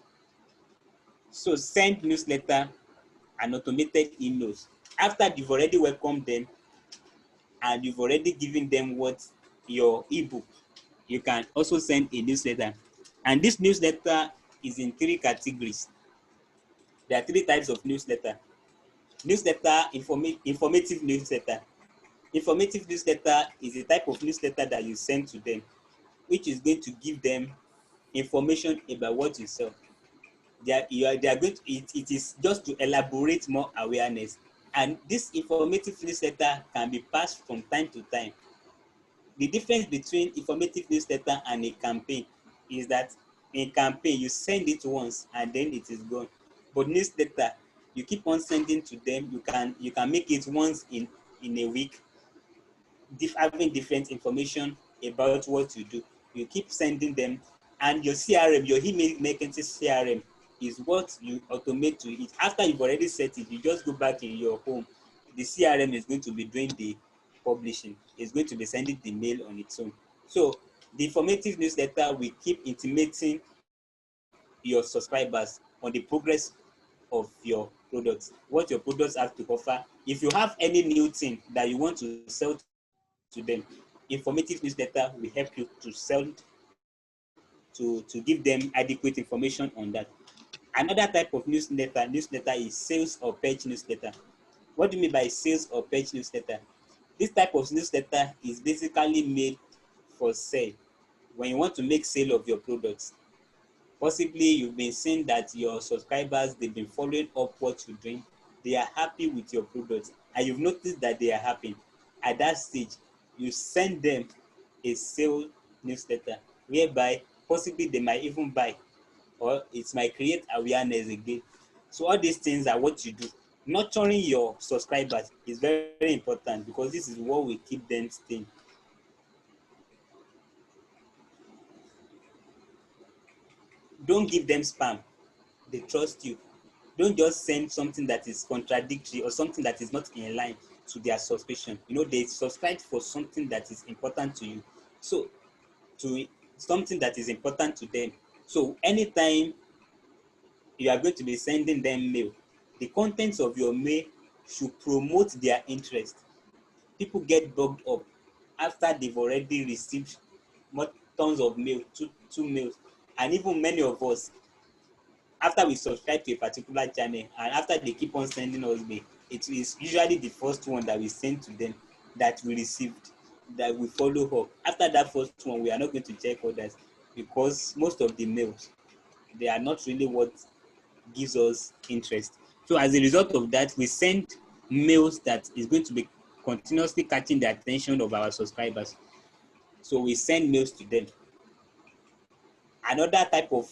So send newsletter and automated emails. After you've already welcomed them and you've already given them what your ebook, you can also send a newsletter. And this newsletter is in 3 categories. There are 3 types of newsletter. Newsletter, informative newsletter. Informative newsletter is a type of newsletter that you send to them, which is going to give them information about what you sell. They are going to, it is just to elaborate more awareness. And this informative newsletter can be passed from time to time. The difference between informative newsletter and a campaign is that in campaign, you send it once and then it is gone. But newsletter, you keep on sending to them. You can make it once in a week, having different information about what you do. You keep sending them, and your CRM, your email marketing CRM, is what you automate to it. After you've already set it, you just go back in your home. The CRM is going to be doing the publishing. It's going to be sending the mail on its own. So the informative newsletter will keep intimating your subscribers on the progress of your products, what your products have to offer. If you have any new thing that you want to sell to them, informative newsletter will help you to sell, to give them adequate information on that. Another type of newsletter is sales or page newsletter. What do you mean by sales or page newsletter? This type of newsletter is basically made for sale. When you want to make sale of your products, possibly you've been seeing that your subscribers, they've been following up what you're doing, they are happy with your products, and you've noticed that they are happy. At that stage, you send them a sale newsletter whereby possibly they might even buy, or it might create awareness again. So all these things are what you do. Nurturing your subscribers is very, very important because this is what will keep them staying. Don't give them spam. They trust you. Don't just send something that is contradictory or something that is not in line to their subscription. You know, they subscribe for something that is important to you. So, to something that is important to them. So, anytime you are going to be sending them mail, the contents of your mail should promote their interest. People get bugged up after they've already received tons of mail, two mails, and even many of us, after we subscribe to a particular channel and after they keep on sending us mail, it is usually the first one that we send to them that we received, that we follow up. After that first one, we are not going to check others because most of the mails, they are not really what gives us interest. So as a result of that, we send mails that is going to be continuously catching the attention of our subscribers. So we send mails to them. Another type of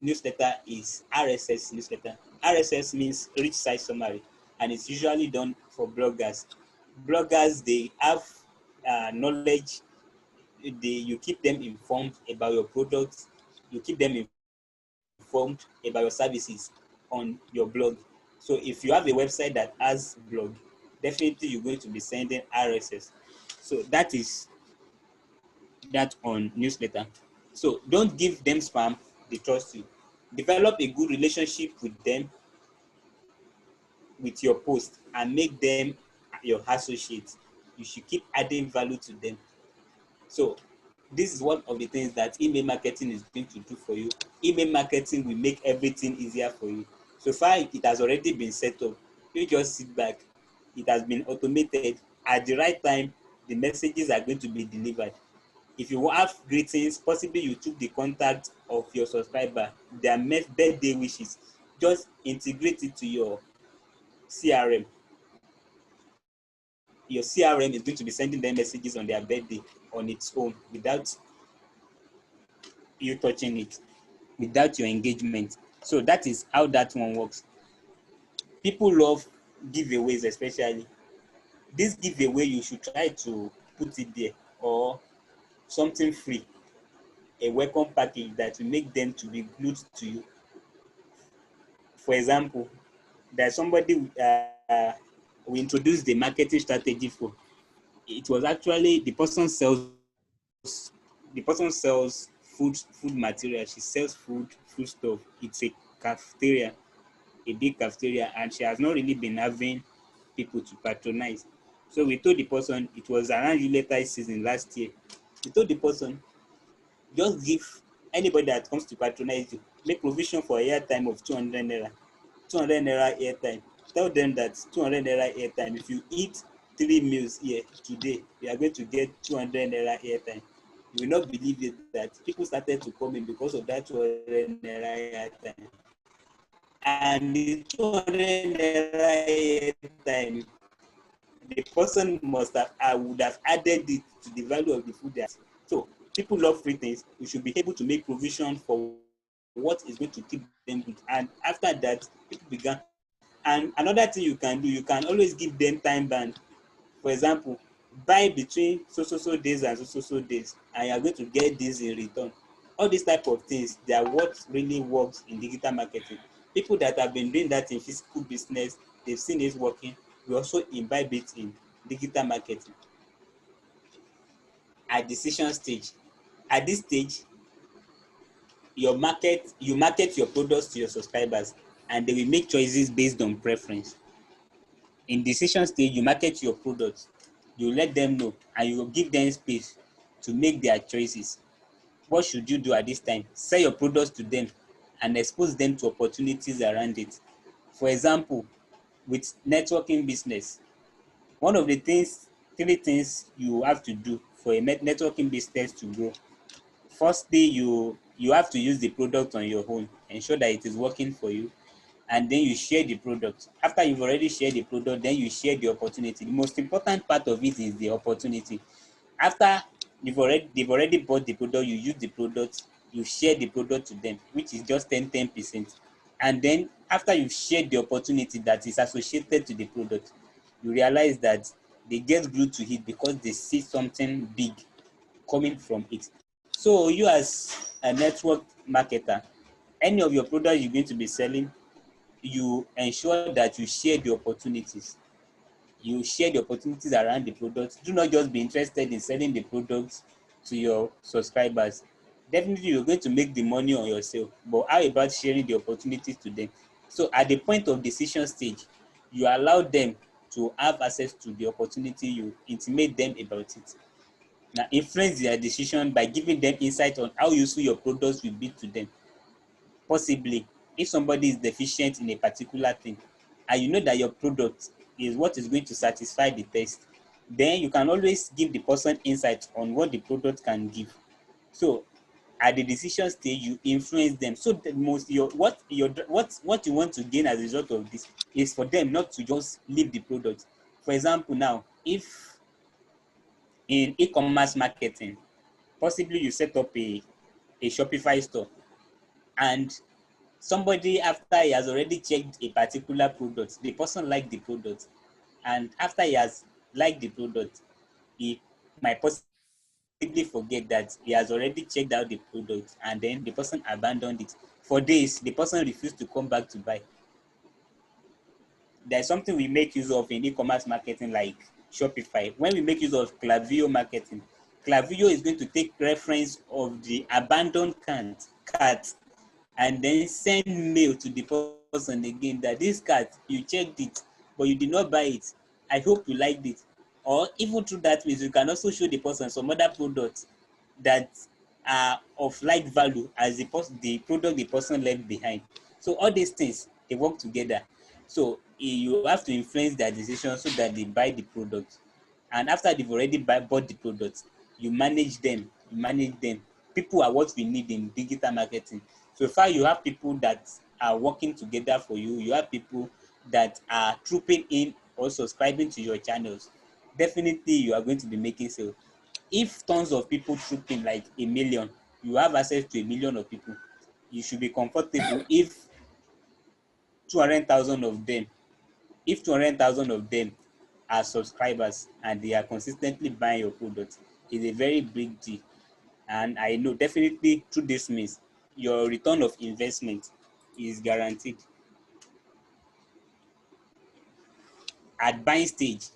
newsletter is RSS newsletter. RSS means rich site summary, and it's usually done for bloggers. Bloggers, they have knowledge. You keep them informed about your products. You keep them informed about your services on your blog. So if you have a website that has blog, definitely you're going to be sending RSS. So that is that on newsletter. So don't give them spam, they trust you. Develop a good relationship with them, with your post, and make them your associates. You should keep adding value to them. So this is one of the things that email marketing is going to do for you. Email marketing will make everything easier for you. So far, it has already been set up. You just sit back. It has been automated. At the right time, the messages are going to be delivered. If you have greetings, possibly you took the contact of your subscriber, their birthday wishes, just integrate it to your CRM. Your CRM is going to be sending them messages on their birthday on its own without you touching it, without your engagement. So that is how that one works. People love giveaways, especially. This giveaway, you should try to put it there, or something free, a welcome package that will make them to be glued to you. For example, there's somebody we introduced the marketing strategy for. It was actually the person sells food material. She sells food stuff. It's a cafeteria, a big cafeteria, and she has not really been having people to patronize. So we told the person, it was around July season last year. We told the person, just give anybody that comes to patronize you, make provision for a airtime of 200 naira. 200 naira airtime. Tell them that 200 naira airtime. If you eat 3 meals here today, you are going to get 200 naira airtime. You will not believe it that people started to come in because of that 200 naira airtime. And the 200 naira airtime, the person would have added it to the value of the food. So people love free things. We should be able to make provision for what is going to keep them good. And after that, people began. And another thing you can do, you can always give them time band. For example, buy between so days and so days, and you are going to get this in return. All these type of things, they are what really works in digital marketing. People that have been doing that in physical business, they've seen it working. We also imbibe it in digital marketing. At decision stage, at this stage, you market your products to your subscribers, and they will make choices based on preference. In decision stage, you market your products, you let them know, and you will give them space to make their choices. What should you do at this time? Sell your products to them and expose them to opportunities around it. For example, with networking business, one of the three things you have to do for a networking business to grow. Firstly, you have to use the product on your own, ensure that it is working for you, and then you share the product. After you've already shared the product, then you share the opportunity. The most important part of it is the opportunity. After they've already bought the product, you use the product, you share the product to them, which is just 10%. And then after you've shared the opportunity that is associated to the product, you realize that they get glued to it because they see something big coming from it. So you, as a network marketer, any of your products you're going to be selling, you ensure that you share the opportunities. You share the opportunities around the product. Do not just be interested in selling the products to your subscribers. Definitely, you're going to make the money on yourself, but how about sharing the opportunities to them? So at the point of decision stage, you allow them to have access to the opportunity, you intimate them about it. Now, influence their decision by giving them insight on how useful your products will be to them. Possibly, if somebody is deficient in a particular thing, and you know that your product is what is going to satisfy the test, then you can always give the person insight on what the product can give. So at the decision stage, you influence them. So the most what you want to gain as a result of this is for them not to just leave the product. For example, now, if in e-commerce marketing, possibly you set up a Shopify store, and somebody, after he has already checked a particular product, the person liked the product, and after he has liked the product, he might possibly forget that he has already checked out the product, and then the person abandoned it. For days, the person refused to come back to buy. There's something we make use of in e-commerce marketing like Shopify. When we make use of Klaviyo marketing, Klaviyo is going to take reference of the abandoned cart and then send mail to the person again that this cart, you checked it, but you did not buy it. I hope you liked it. Or even through that means, you can also show the person some other products that are of like value as the product the person left behind. So all these things, they work together. So you have to influence their decision so that they buy the product. And after they've already bought the product, you manage them you manage them. People are what we need in digital marketing. So far, you have people that are working together for you. You have people that are trooping in or subscribing to your channels. Definitely, you are going to be making sales. If tons of people troop in, like 1,000,000, you have access to 1,000,000 of people. You should be comfortable if 200,000 of them, if 200,000 of them are subscribers and they are consistently buying your product, is a very big deal. And I know definitely through this means your return of investment is guaranteed. At buying stage,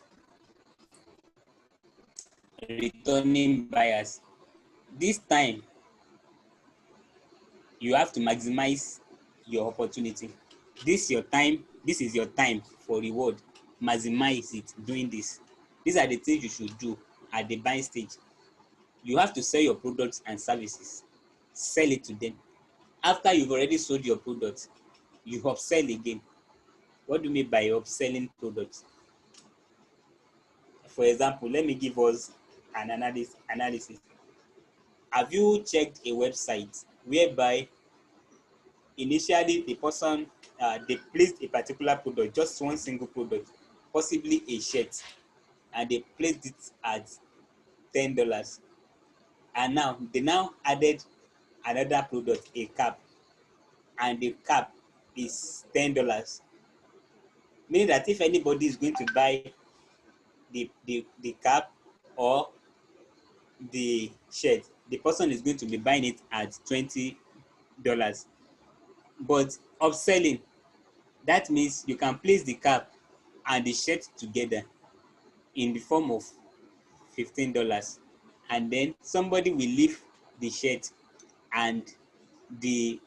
returning buyers. This time, you have to maximize your opportunity. This is your time for reward. Maximize it doing this. These are the things you should do at the buying stage. You have to sell your products and services. Sell it to them. After you've already sold your product, you upsell again. What do you mean by upselling products? For example, let me give us an analysis. Have you checked a website whereby initially the person they placed a particular product, just one single product, possibly a shirt, and they placed it at $10, and now they added another product, a cap, and the cap is $10, meaning that if anybody is going to buy the cap or the shirt, the person is going to be buying it at $20. But upselling, that means you can place the cap and the shirt together in the form of $15, and then somebody will leave the shirt and the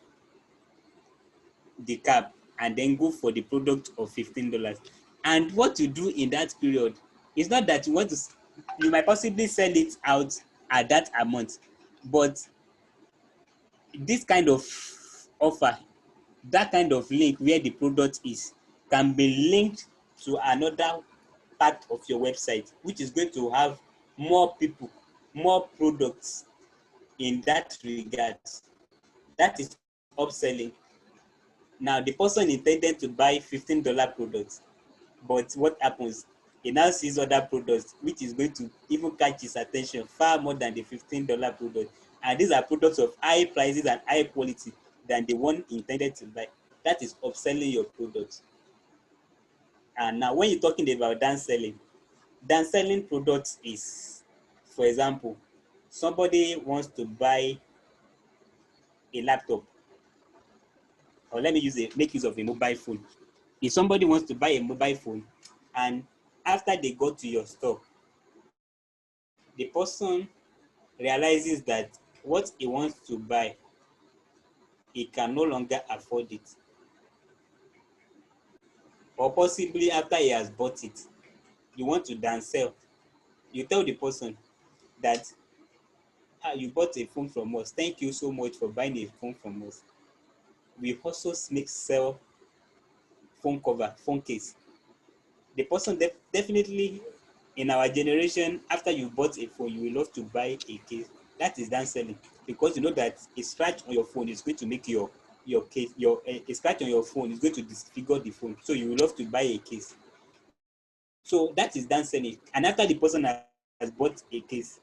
cap and then go for the product of $15. And what you do in that period is not that you want to, you might possibly sell it out at that amount, but this kind of offer, that kind of link where the product is, can be linked to another part of your website, which is going to have more people, more products in that regard. That is upselling. Now, the person intended to buy $15 products, but what happens? He now sees other products, which is going to even catch his attention far more than the $15 product. And these are products of high prices and high quality than the one intended to buy. That is upselling your products. And now, when you're talking about downselling products is, for example, somebody wants to buy a laptop, or let me make use of a mobile phone. If somebody wants to buy a mobile phone, and after they go to your store, the person realizes that what he wants to buy, he can no longer afford it. Or possibly after he has bought it, you want to downsell. You tell the person that you bought a phone from us. Thank you so much for buying a phone from us. We also sell phone cover, phone case. The person definitely in our generation, after you bought a phone, you will love to buy a case. That is downselling, because you know that a scratch on your phone is going to make your case, a scratch on your phone is going to disfigure the phone. So you will love to buy a case. So that is downselling. And after the person has bought a case,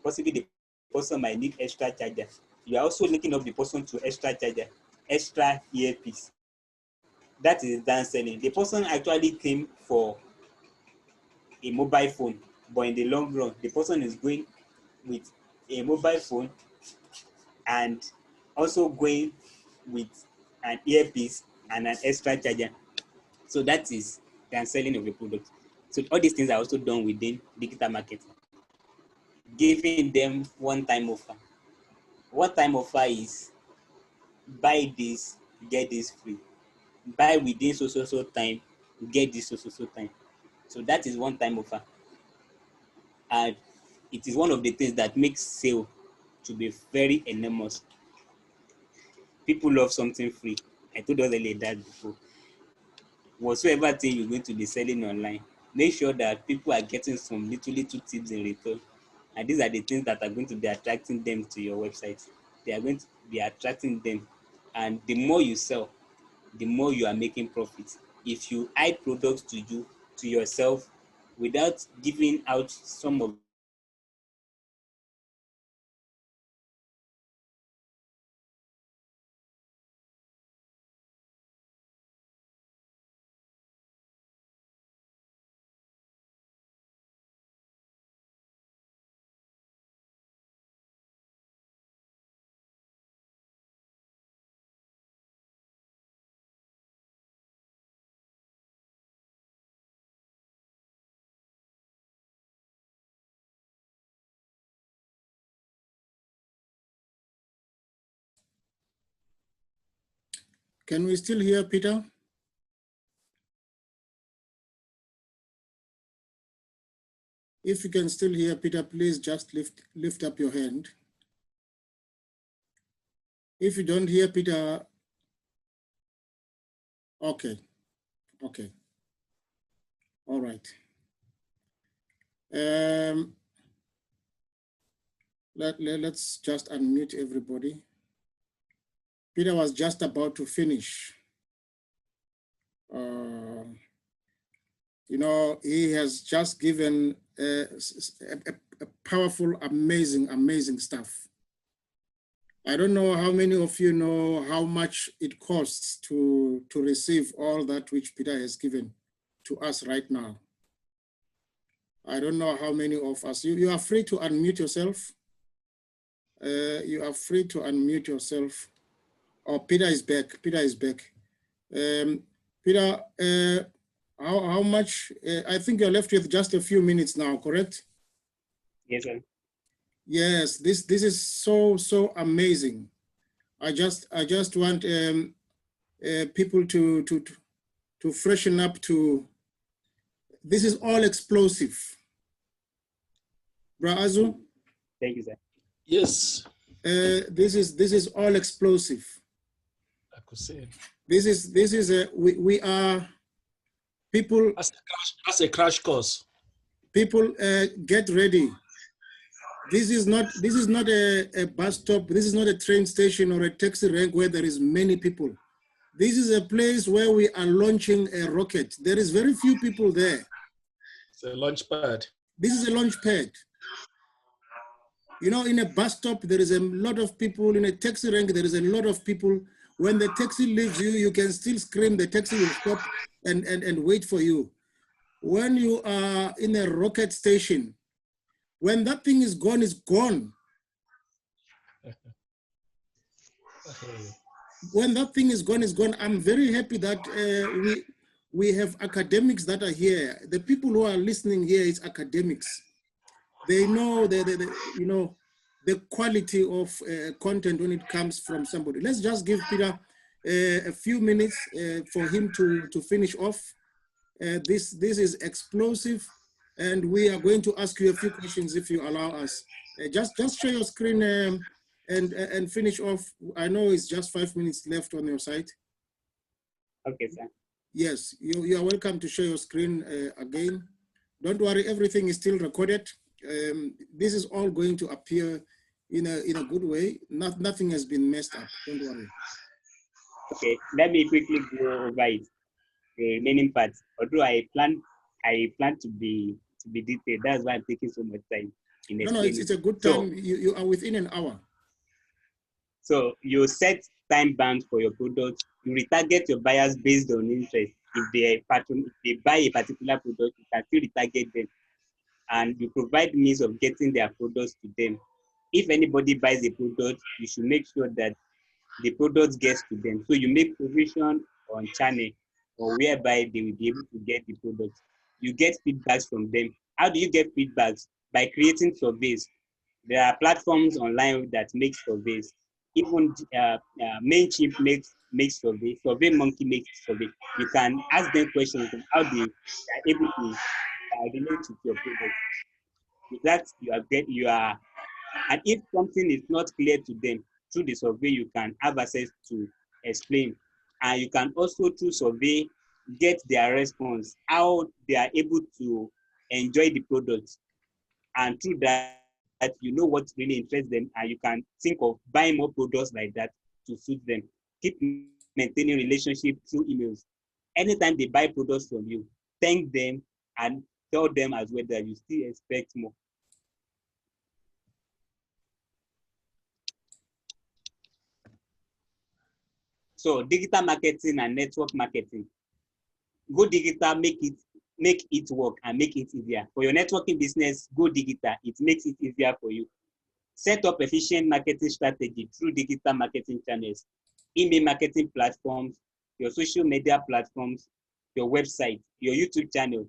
possibly the person might need extra charger. You are also linking up the person to extra charger, extra earpiece. That is downselling. The person actually came for a mobile phone, but in the long run, the person is going with a mobile phone and also going with an earpiece and an extra charger. So that is downselling of the product. So all these things are also done within digital marketing. Giving them one-time offer. One-time offer is buy this, get this free. Buy within so time, get this so time. So that is one-time offer. And it is one of the things that makes sale to be very enormous. People love something free. I told us earlier that before. Whatsoever thing you're going to be selling online, make sure that people are getting some little tips in return. And these are the things that are going to be attracting them to your website. They are going to be attracting them. And the more you sell, the more you are making profits. If you hide products to you, to yourself, without giving out some of Can we still hear Peter? If you can still hear Peter, please just lift up your hand. If you don't hear Peter, okay, okay, all right. Let's just unmute everybody. Peter was just about to finish. You know, he has just given a powerful, amazing stuff. I don't know how many of you know how much it costs to receive all that which Peter has given to us right now. I don't know how many of us, you are free to unmute yourself. You are free to unmute yourself. Oh, Peter is back, Peter is back. Peter, how much, I think you're left with just a few minutes now, correct? Yes, sir. Yes, this is so amazing. I just want people to freshen up to, this is all explosive. Bra Azu? Thank you, sir. Yes. This is all explosive. I could say. This is we are people. That's a crash course. People, get ready. This is not a bus stop. This is not a train station or a taxi rank where there is many people. This is a place where we are launching a rocket. There is very few people there. It's a launch pad. This is a launch pad. You know, in a bus stop, there is a lot of people. In a taxi rank, there is a lot of people. When the taxi leaves you, you can still scream. The taxi will stop and wait for you. When you are in a rocket station, when that thing is gone, it's gone. When that thing is gone, it's gone. I'm very happy that we have academics that are here. The people who are listening here is academics. They know you know, the quality of content when it comes from somebody. Let's just give Peter a few minutes for him to finish off. This is explosive, and we are going to ask you a few questions if you allow us. Just share your screen and finish off. I know it's just 5 minutes left on your site. Okay, sir. Yes, you are welcome to share your screen again. Don't worry, everything is still recorded. This is all going to appear in a good way. Nothing has been messed up. Don't worry. Okay, let me quickly go over it. The remaining parts. Although I plan to be detailed. That's why I'm taking so much time in explaining. No, it's a good time. You are within an hour. So you set time bound for your product. You retarget your buyers based on interest. If they buy a particular product, you can still retarget them, and you provide means of getting their products to them. If anybody buys a product, you should make sure that the product gets to them. So you make provision on channel or whereby they will be able to get the product. You get feedbacks from them. How do you get feedbacks? By creating surveys. There are platforms online that make surveys. Even Mailchimp makes survey. SurveyMonkey makes survey. You can ask them questions on how they are able to relate to your product. With that, and if something is not clear to them through the survey, you can have access to explain. And you can also through survey get their response, how they are able to enjoy the product. And through that, you know what really interests them, and you can think of buying more products like that to suit them. Keep maintaining relationship through emails. Anytime they buy products from you, thank them and tell them as well that you still expect more. So digital marketing and network marketing. Go digital, make it work and make it easier. For your networking business, go digital. It makes it easier for you. Set up efficient marketing strategy through digital marketing channels, email marketing platforms, your social media platforms, your website, your YouTube channel.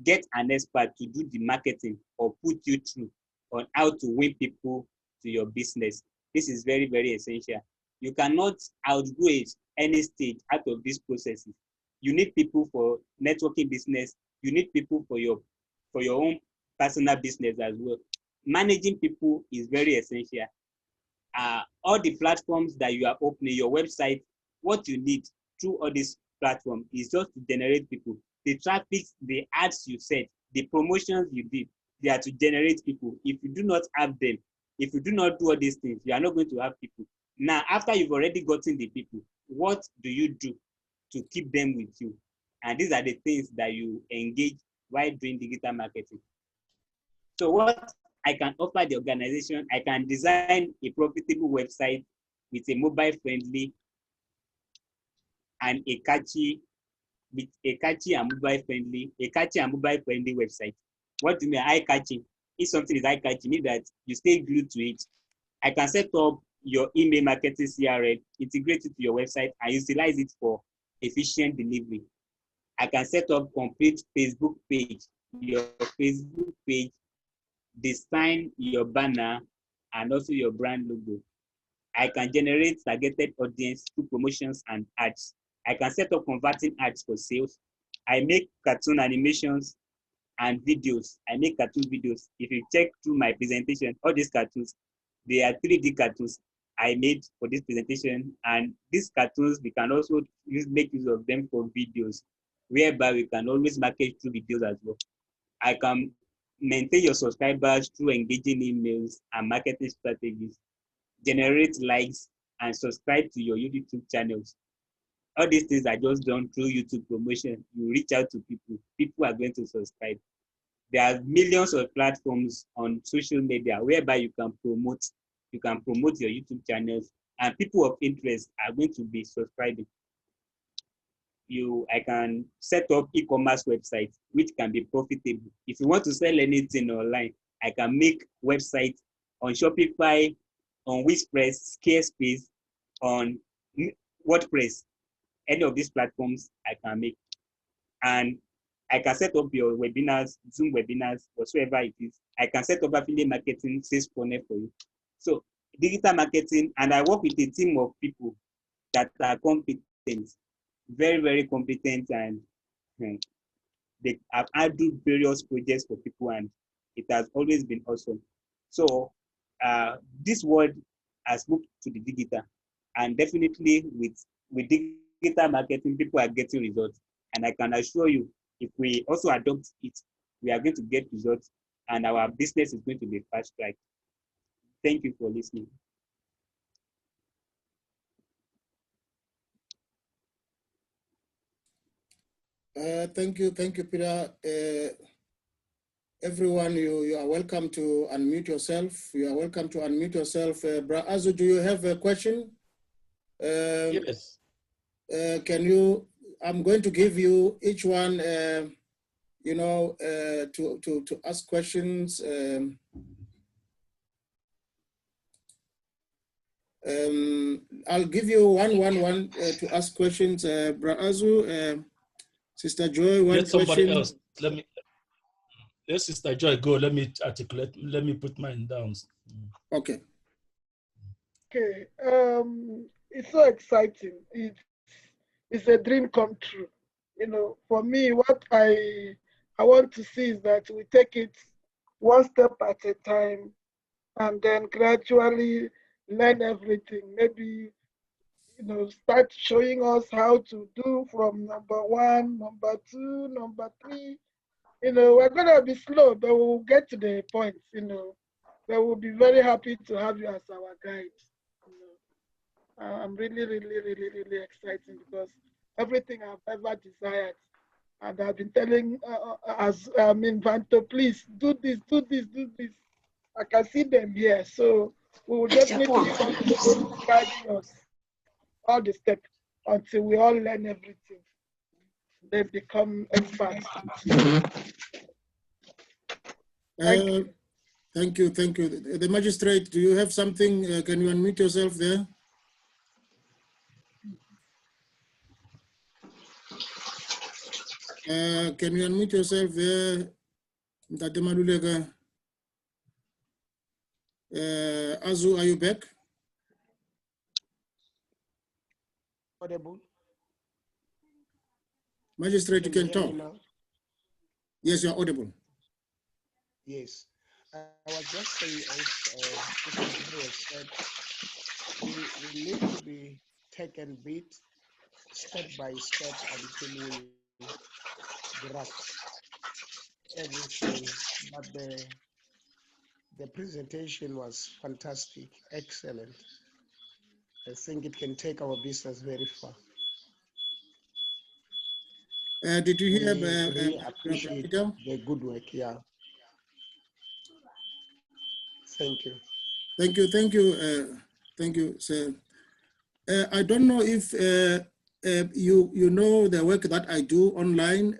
Get an expert to do the marketing or put you through on how to win people to your business. This is very, very essential. You cannot outgrow any stage out of these processes. You need people for networking business. You need people for your own personal business as well. Managing people is very essential. All the platforms that you are opening, your website, what you need through all these platforms is just to generate people. The traffic, the ads you set, the promotions you did, they are to generate people. If you do not have them, if you do not do all these things, you are not going to have people. Now, after you've already gotten the people, what do you do to keep them with you? And these are the things that you engage while doing digital marketing. So what I can offer the organization, I can design a profitable website with a mobile friendly and a catchy and mobile friendly website. What do you mean eye catching? If something is eye catching, means that you stay glued to it. I can set up your email marketing CRM, integrate it to your website, and utilize it for efficient delivery. I can set up complete Facebook page, your Facebook page, design your banner, and also your brand logo. I can generate targeted audience through promotions and ads. I can set up converting ads for sales. I make cartoon animations and videos. I make cartoon videos. If you check through my presentation, all these cartoons, they are 3D cartoons I made for this presentation. And these cartoons, we can also make use of them for videos, whereby we can always market through videos as well. I can maintain your subscribers through engaging emails and marketing strategies, generate likes, and subscribe to your YouTube channels. All these things are just done through YouTube promotion. You reach out to people, people are going to subscribe. There are millions of platforms on social media whereby you can promote your YouTube channels, and people of interest are going to be subscribing. I can set up e-commerce websites which can be profitable. If you want to sell anything online, I can make websites on Shopify, on Wixpress, Squarespace, on WordPress. Any of these platforms I can make. And I can set up your webinars, Zoom webinars, whatsoever it is. I can set up affiliate marketing, sales funnel for you. So digital marketing, and I work with a team of people that are competent, very, very competent, and they have handled various projects for people, and it has always been awesome. So this world has moved to the digital, and definitely with digital marketing, people are getting results. And I can assure you, if we also adopt it, we are going to get results, and our business is going to be fast-tracked. Thank you for listening. Thank you, Peter. Everyone, you are welcome to unmute yourself. You are welcome to unmute yourself. Bra Azu, do you have a question? Yes. I'm going to give you each one, to ask questions. I'll give you one to ask questions. Bra Azu, Sister Joy, one Let somebody question. else. Let Sister Joy go. Let me articulate. Let me put mine down. Okay. Okay. It's so exciting. It's a dream come true. You know, for me, what I want to see is that we take it one step at a time, and then gradually learn everything. Maybe, start showing us how to do from number 1, number 2, number 3. We're gonna be slow, but we'll get to the point. but we'll be very happy to have you as our guide. You know, I'm really, really, really, really excited because everything I've ever desired, and I've been telling Vanto, please do this, do this, do this. I can see them here, so we will definitely be guiding us all the steps until we all learn everything. They become experts. Thank you. The magistrate, do you have something? Can you unmute yourself there? Can you unmute yourself there? Azu, are you back? Audible? Magistrate, you can talk. Yes, you're audible. Yes. I was just saying, as said, we need to be taken bit step by step until we grasp everything. But the presentation was fantastic, excellent. I think it can take our business very far. Did you hear? Really appreciate the good work. Yeah. Thank you. Thank you, sir. I don't know if you know the work that I do online.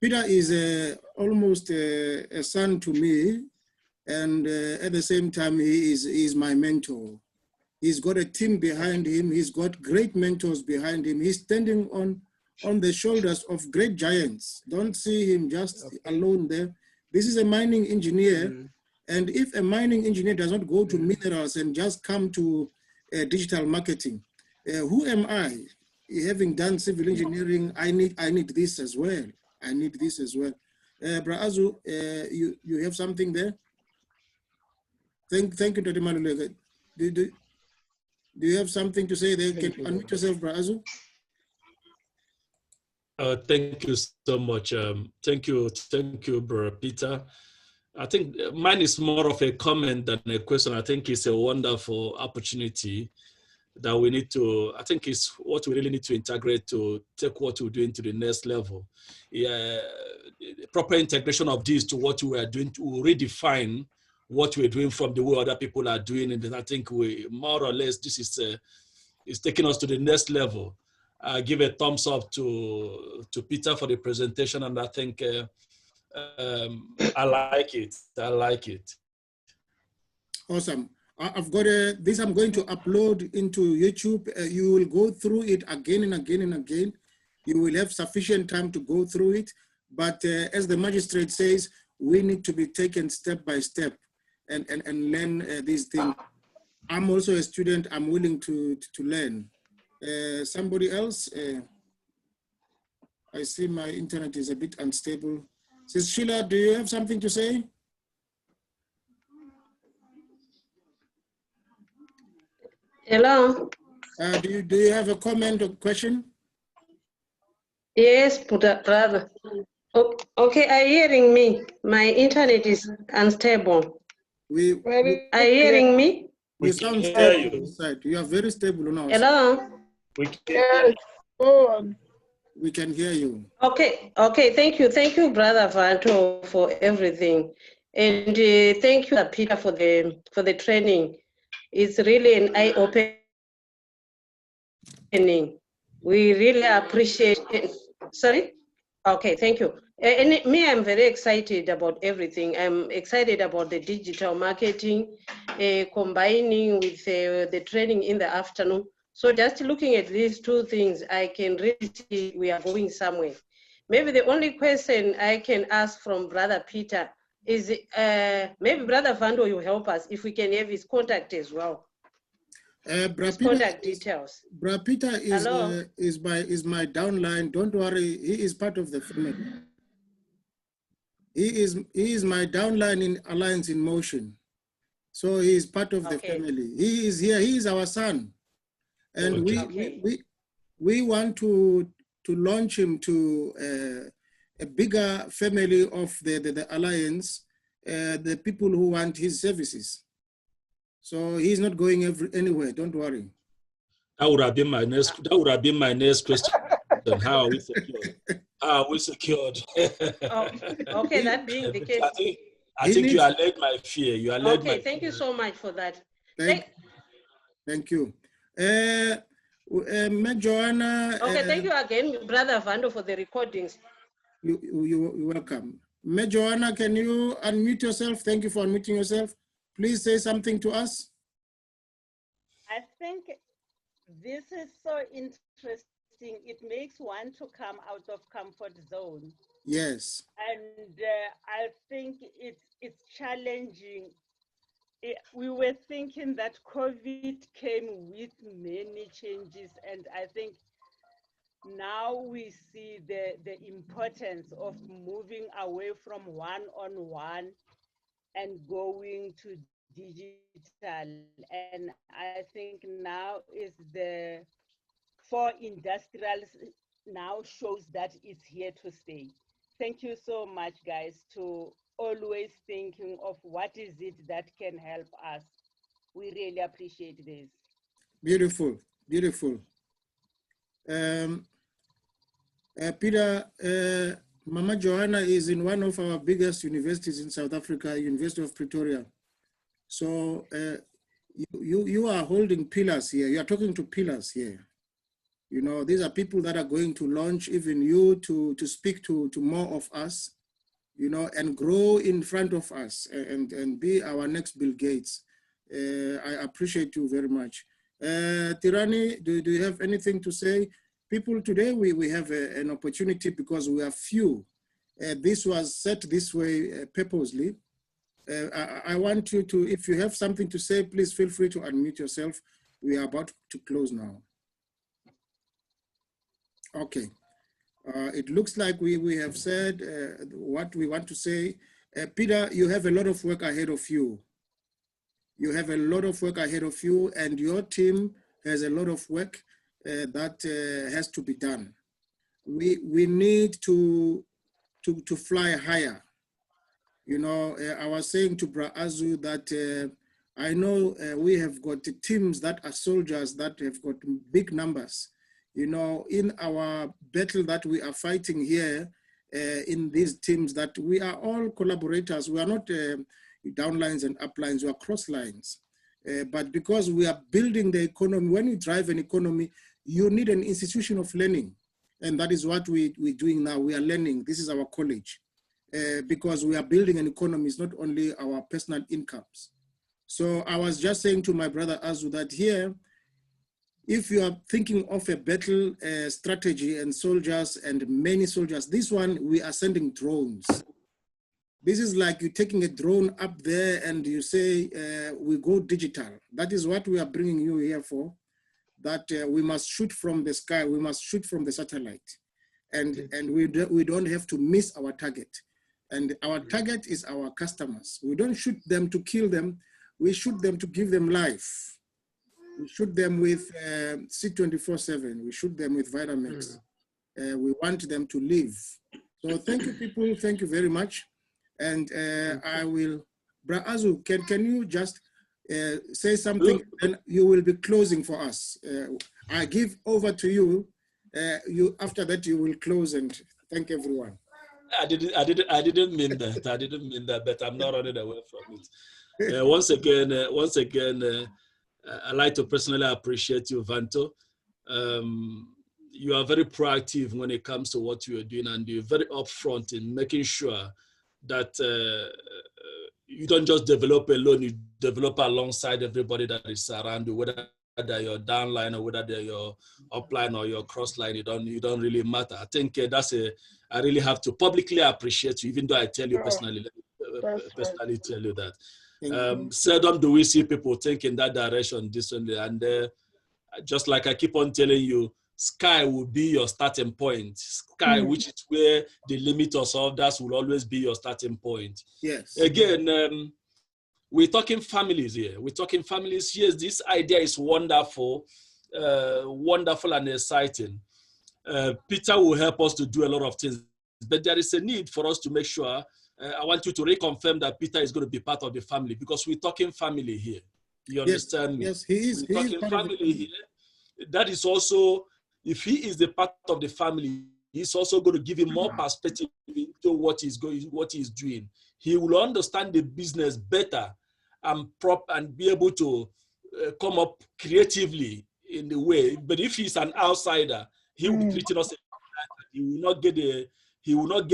Peter is almost a son to me, and at the same time, he is my mentor. He's got a team behind him. He's got great mentors behind him. He's standing on the shoulders of great giants. Don't see him just alone there. This is a mining engineer. And if a mining engineer does not go to minerals and just come to digital marketing, who am I? Having done civil engineering, I need this as well. I need this as well. Braazu, you have something there? Thank you, Dr. Malulega. Do you have something to say there? Can you unmute yourself, Braazu? Thank you so much. Thank you, Bro Peter. I think mine is more of a comment than a question. I think it's a wonderful opportunity that we need to, I think it's what we really need to integrate to take what we're doing to the next level. Yeah, proper integration of this to what we are doing to redefine what we're doing from the way other people are doing. And I think we, more or less, this is taking us to the next level. I give a thumbs up to Peter for the presentation, and I think I like it. Awesome. I've got this I'm going to upload into YouTube. You will go through it again and again and again. You will have sufficient time to go through it. But as the magistrate says, we need to be taken step by step and learn these things. I'm also a student. I'm willing to learn. Somebody else? I see my internet is a bit unstable. Sis Sheila, do you have something to say? Hello. Do you have a comment or question? Yes, brother. Okay, are you hearing me? My internet is unstable. Are you hearing me? You sound stable inside. You are very stable now. Hello. We can hear you. Go on. We can hear you. Okay. Thank you, Brother Vanto, for everything, and thank you, Peter, for the training. It's really an eye-opening. We really appreciate it. Sorry? Okay, thank you. And me, I'm very excited about everything. I'm excited about the digital marketing, combining with the training in the afternoon. So just looking at these two things, I can really see we are going somewhere. Maybe the only question I can ask from Brother Peter is, maybe Brother Vando, you help us if we can have his contact as well. His contact details. Brother Peter is my downline. Don't worry, he is part of the family. He is my downline in Alliance in Motion. So he is part of the family. He is here. He is our son, and we want to launch him to a bigger family of the Alliance. the people who want his services. So he's not going anywhere, don't worry. That would have been my next, that would have been my next question. How are we secured? How are we secured? Oh, okay, that being the case. I think you allayed my fear. You allayed my fear. Okay, thank you so much for that. Thank you. Joanna. Okay, thank you again, Brother Vando, for the recordings. You're welcome. Joanna, can you unmute yourself? Thank you for unmuting yourself. Please say something to us. I think this is so interesting. It makes one to come out of comfort zone. Yes. And I think it's challenging. We were thinking that COVID came with many changes, and I think now we see the importance of moving away from one-on-one and going to digital. And I think now is for industrials now shows that it's here to stay. Thank you so much, guys, to always thinking of what is it that can help us. We really appreciate this. Beautiful, beautiful. Peter, Mama Joanna is in one of our biggest universities in South Africa, University of Pretoria. So you are holding pillars here. You are talking to pillars here. You know, these are people that are going to launch even you to speak to more of us, you know, and grow in front of us and be our next Bill Gates. I appreciate you very much. Tirani, do you have anything to say? People, today we have an opportunity because we are few. This was set this way purposely. I want you to, if you have something to say, please feel free to unmute yourself. We are about to close now. Okay. It looks like we have said what we want to say. Peter, you have a lot of work ahead of you. You have a lot of work ahead of you, and your team has a lot of work that has to be done. We need to fly higher. You know, I was saying to Bra Azu that I know we have got teams that are soldiers that have got big numbers. You know, in our battle that we are fighting here in these teams, that we are all collaborators. We are not downlines and uplines, we are cross lines. But because we are building the economy, when you drive an economy, you need an institution of learning. And that is what we're doing now. We are learning. This is our college. Because we are building an economy, it's not only our personal incomes. So I was just saying to my brother Azu that here, if you are thinking of a battle strategy and soldiers and many soldiers, this one, we are sending drones. This is like you taking a drone up there and you say, we go digital. That is what we are bringing you here for, that we must shoot from the sky, we must shoot from the satellite. And we don't have to miss our target. And our target is our customers. We don't shoot them to kill them, we shoot them to give them life. We shoot them with C24/7. We shoot them with Vitamix. We want them to live. So thank you, people. Thank you very much. And I will, Bra Azu, can you just say something, and you will be closing for us. I give over to you. After that, you will close and thank everyone. I didn't mean that. I didn't mean that, but I'm not running away from it. Once again, I'd like to personally appreciate you, Vanto. You are very proactive when it comes to what you are doing, and you're very upfront in making sure that you don't just develop alone, you develop alongside everybody that is around you, whether they're your downline or whether they're your upline or your crossline, you don't really matter. I think I really have to publicly appreciate you, even though I tell you personally, tell you that. Seldom do we see people think in that direction differently, and just like I keep on telling you, sky will be your starting point. Sky, which is where the limiters of that will always be your starting point. Yes. Again, we're talking families here. We're talking families. Yes, this idea is wonderful, wonderful and exciting. Peter will help us to do a lot of things, but there is a need for us to make sure I want you to reconfirm that Peter is going to be part of the family, because we're talking family here. You understand me? Yes, he is. We're talking family here. That is also, if he is the part of the family, he's also going to give him more perspective into what he's doing. He will understand the business better and be able to come up creatively in the way. But if he's an outsider, he will be treating us. He will not get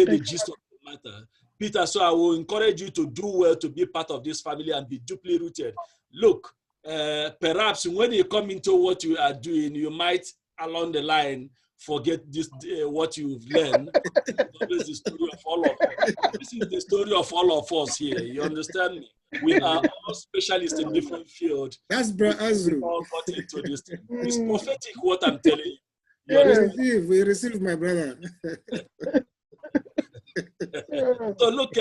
the gist of the matter. Peter, so I will encourage you to do well to be part of this family and be deeply rooted. Look, perhaps when you come into what you are doing, you might along the line forget this what you've learned. This is the story of all of us. This is the story of all of us here. You understand me? We are all specialists in different fields. That's Bro Azru. We all got into this thing. It's prophetic what I'm telling you. We receive, my brother. So look,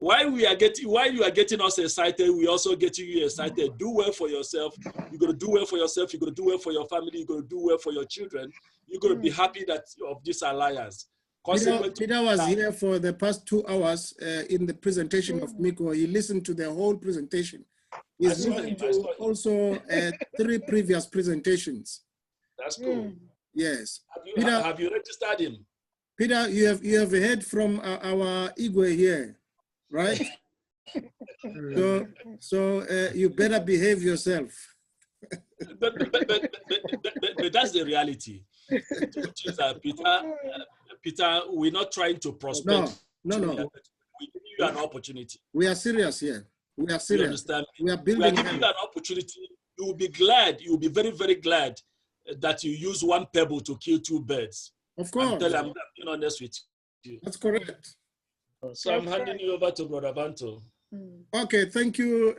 while you are getting us excited, we also getting you excited. Do well for yourself. You're gonna do well for yourself. You're gonna do well for your family. You're gonna do well for your children. You're gonna be happy of this alliance. Peter was here for the past 2 hours in the presentation of Miko. He listened to the whole presentation. He's listened to also 3 previous presentations. That's cool. Yes. Have you registered him? Peter, you have heard from our Igwe here, right? so you better behave yourself. But that's the reality. Peter, we're not trying to prospect. No. We give you an opportunity. We are serious here. We are serious. You understand? We are building. We are giving you an opportunity. You will be glad. You will be very, very glad that you use 1 pebble to kill 2 birds. Of course. I'm being honest with you. That's correct. So I'm handing you over to Brother Vanto. Okay, thank you.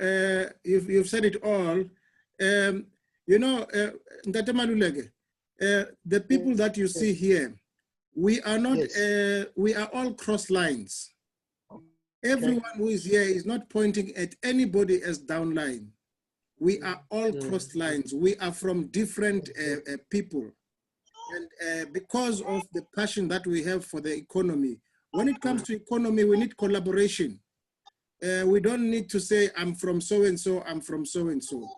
You've said it all. The people that you see here, we are not. We are all cross lines. Everyone who is here is not pointing at anybody as downline. We are all cross lines. We are from different people. And because of the passion that we have for the economy, when it comes to economy, we need collaboration. We don't need to say, I'm from so-and-so, I'm from so-and-so.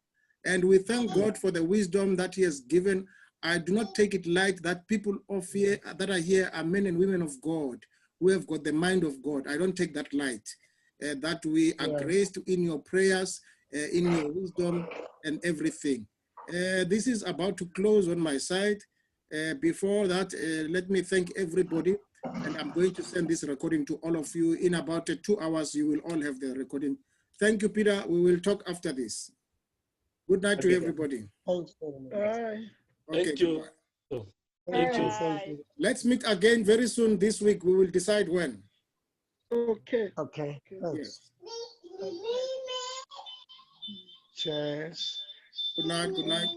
And we thank God for the wisdom that he has given. I do not take it light that people of here that are here are men and women of God who have got the mind of God. I don't take that light. That we are graced in your prayers, in your wisdom and everything. This is about to close on my side. Before that, let me thank everybody, and I'm going to send this recording to all of you. In about 2 hours, you will all have the recording. Thank you, Peter. We will talk after this. Good night to everybody. Thanks very much. Okay, Thank you. Thank you. Let's meet again very soon this week. We will decide when. Okay. Okay. Thanks. Yes. Cheers. Good night. Good night.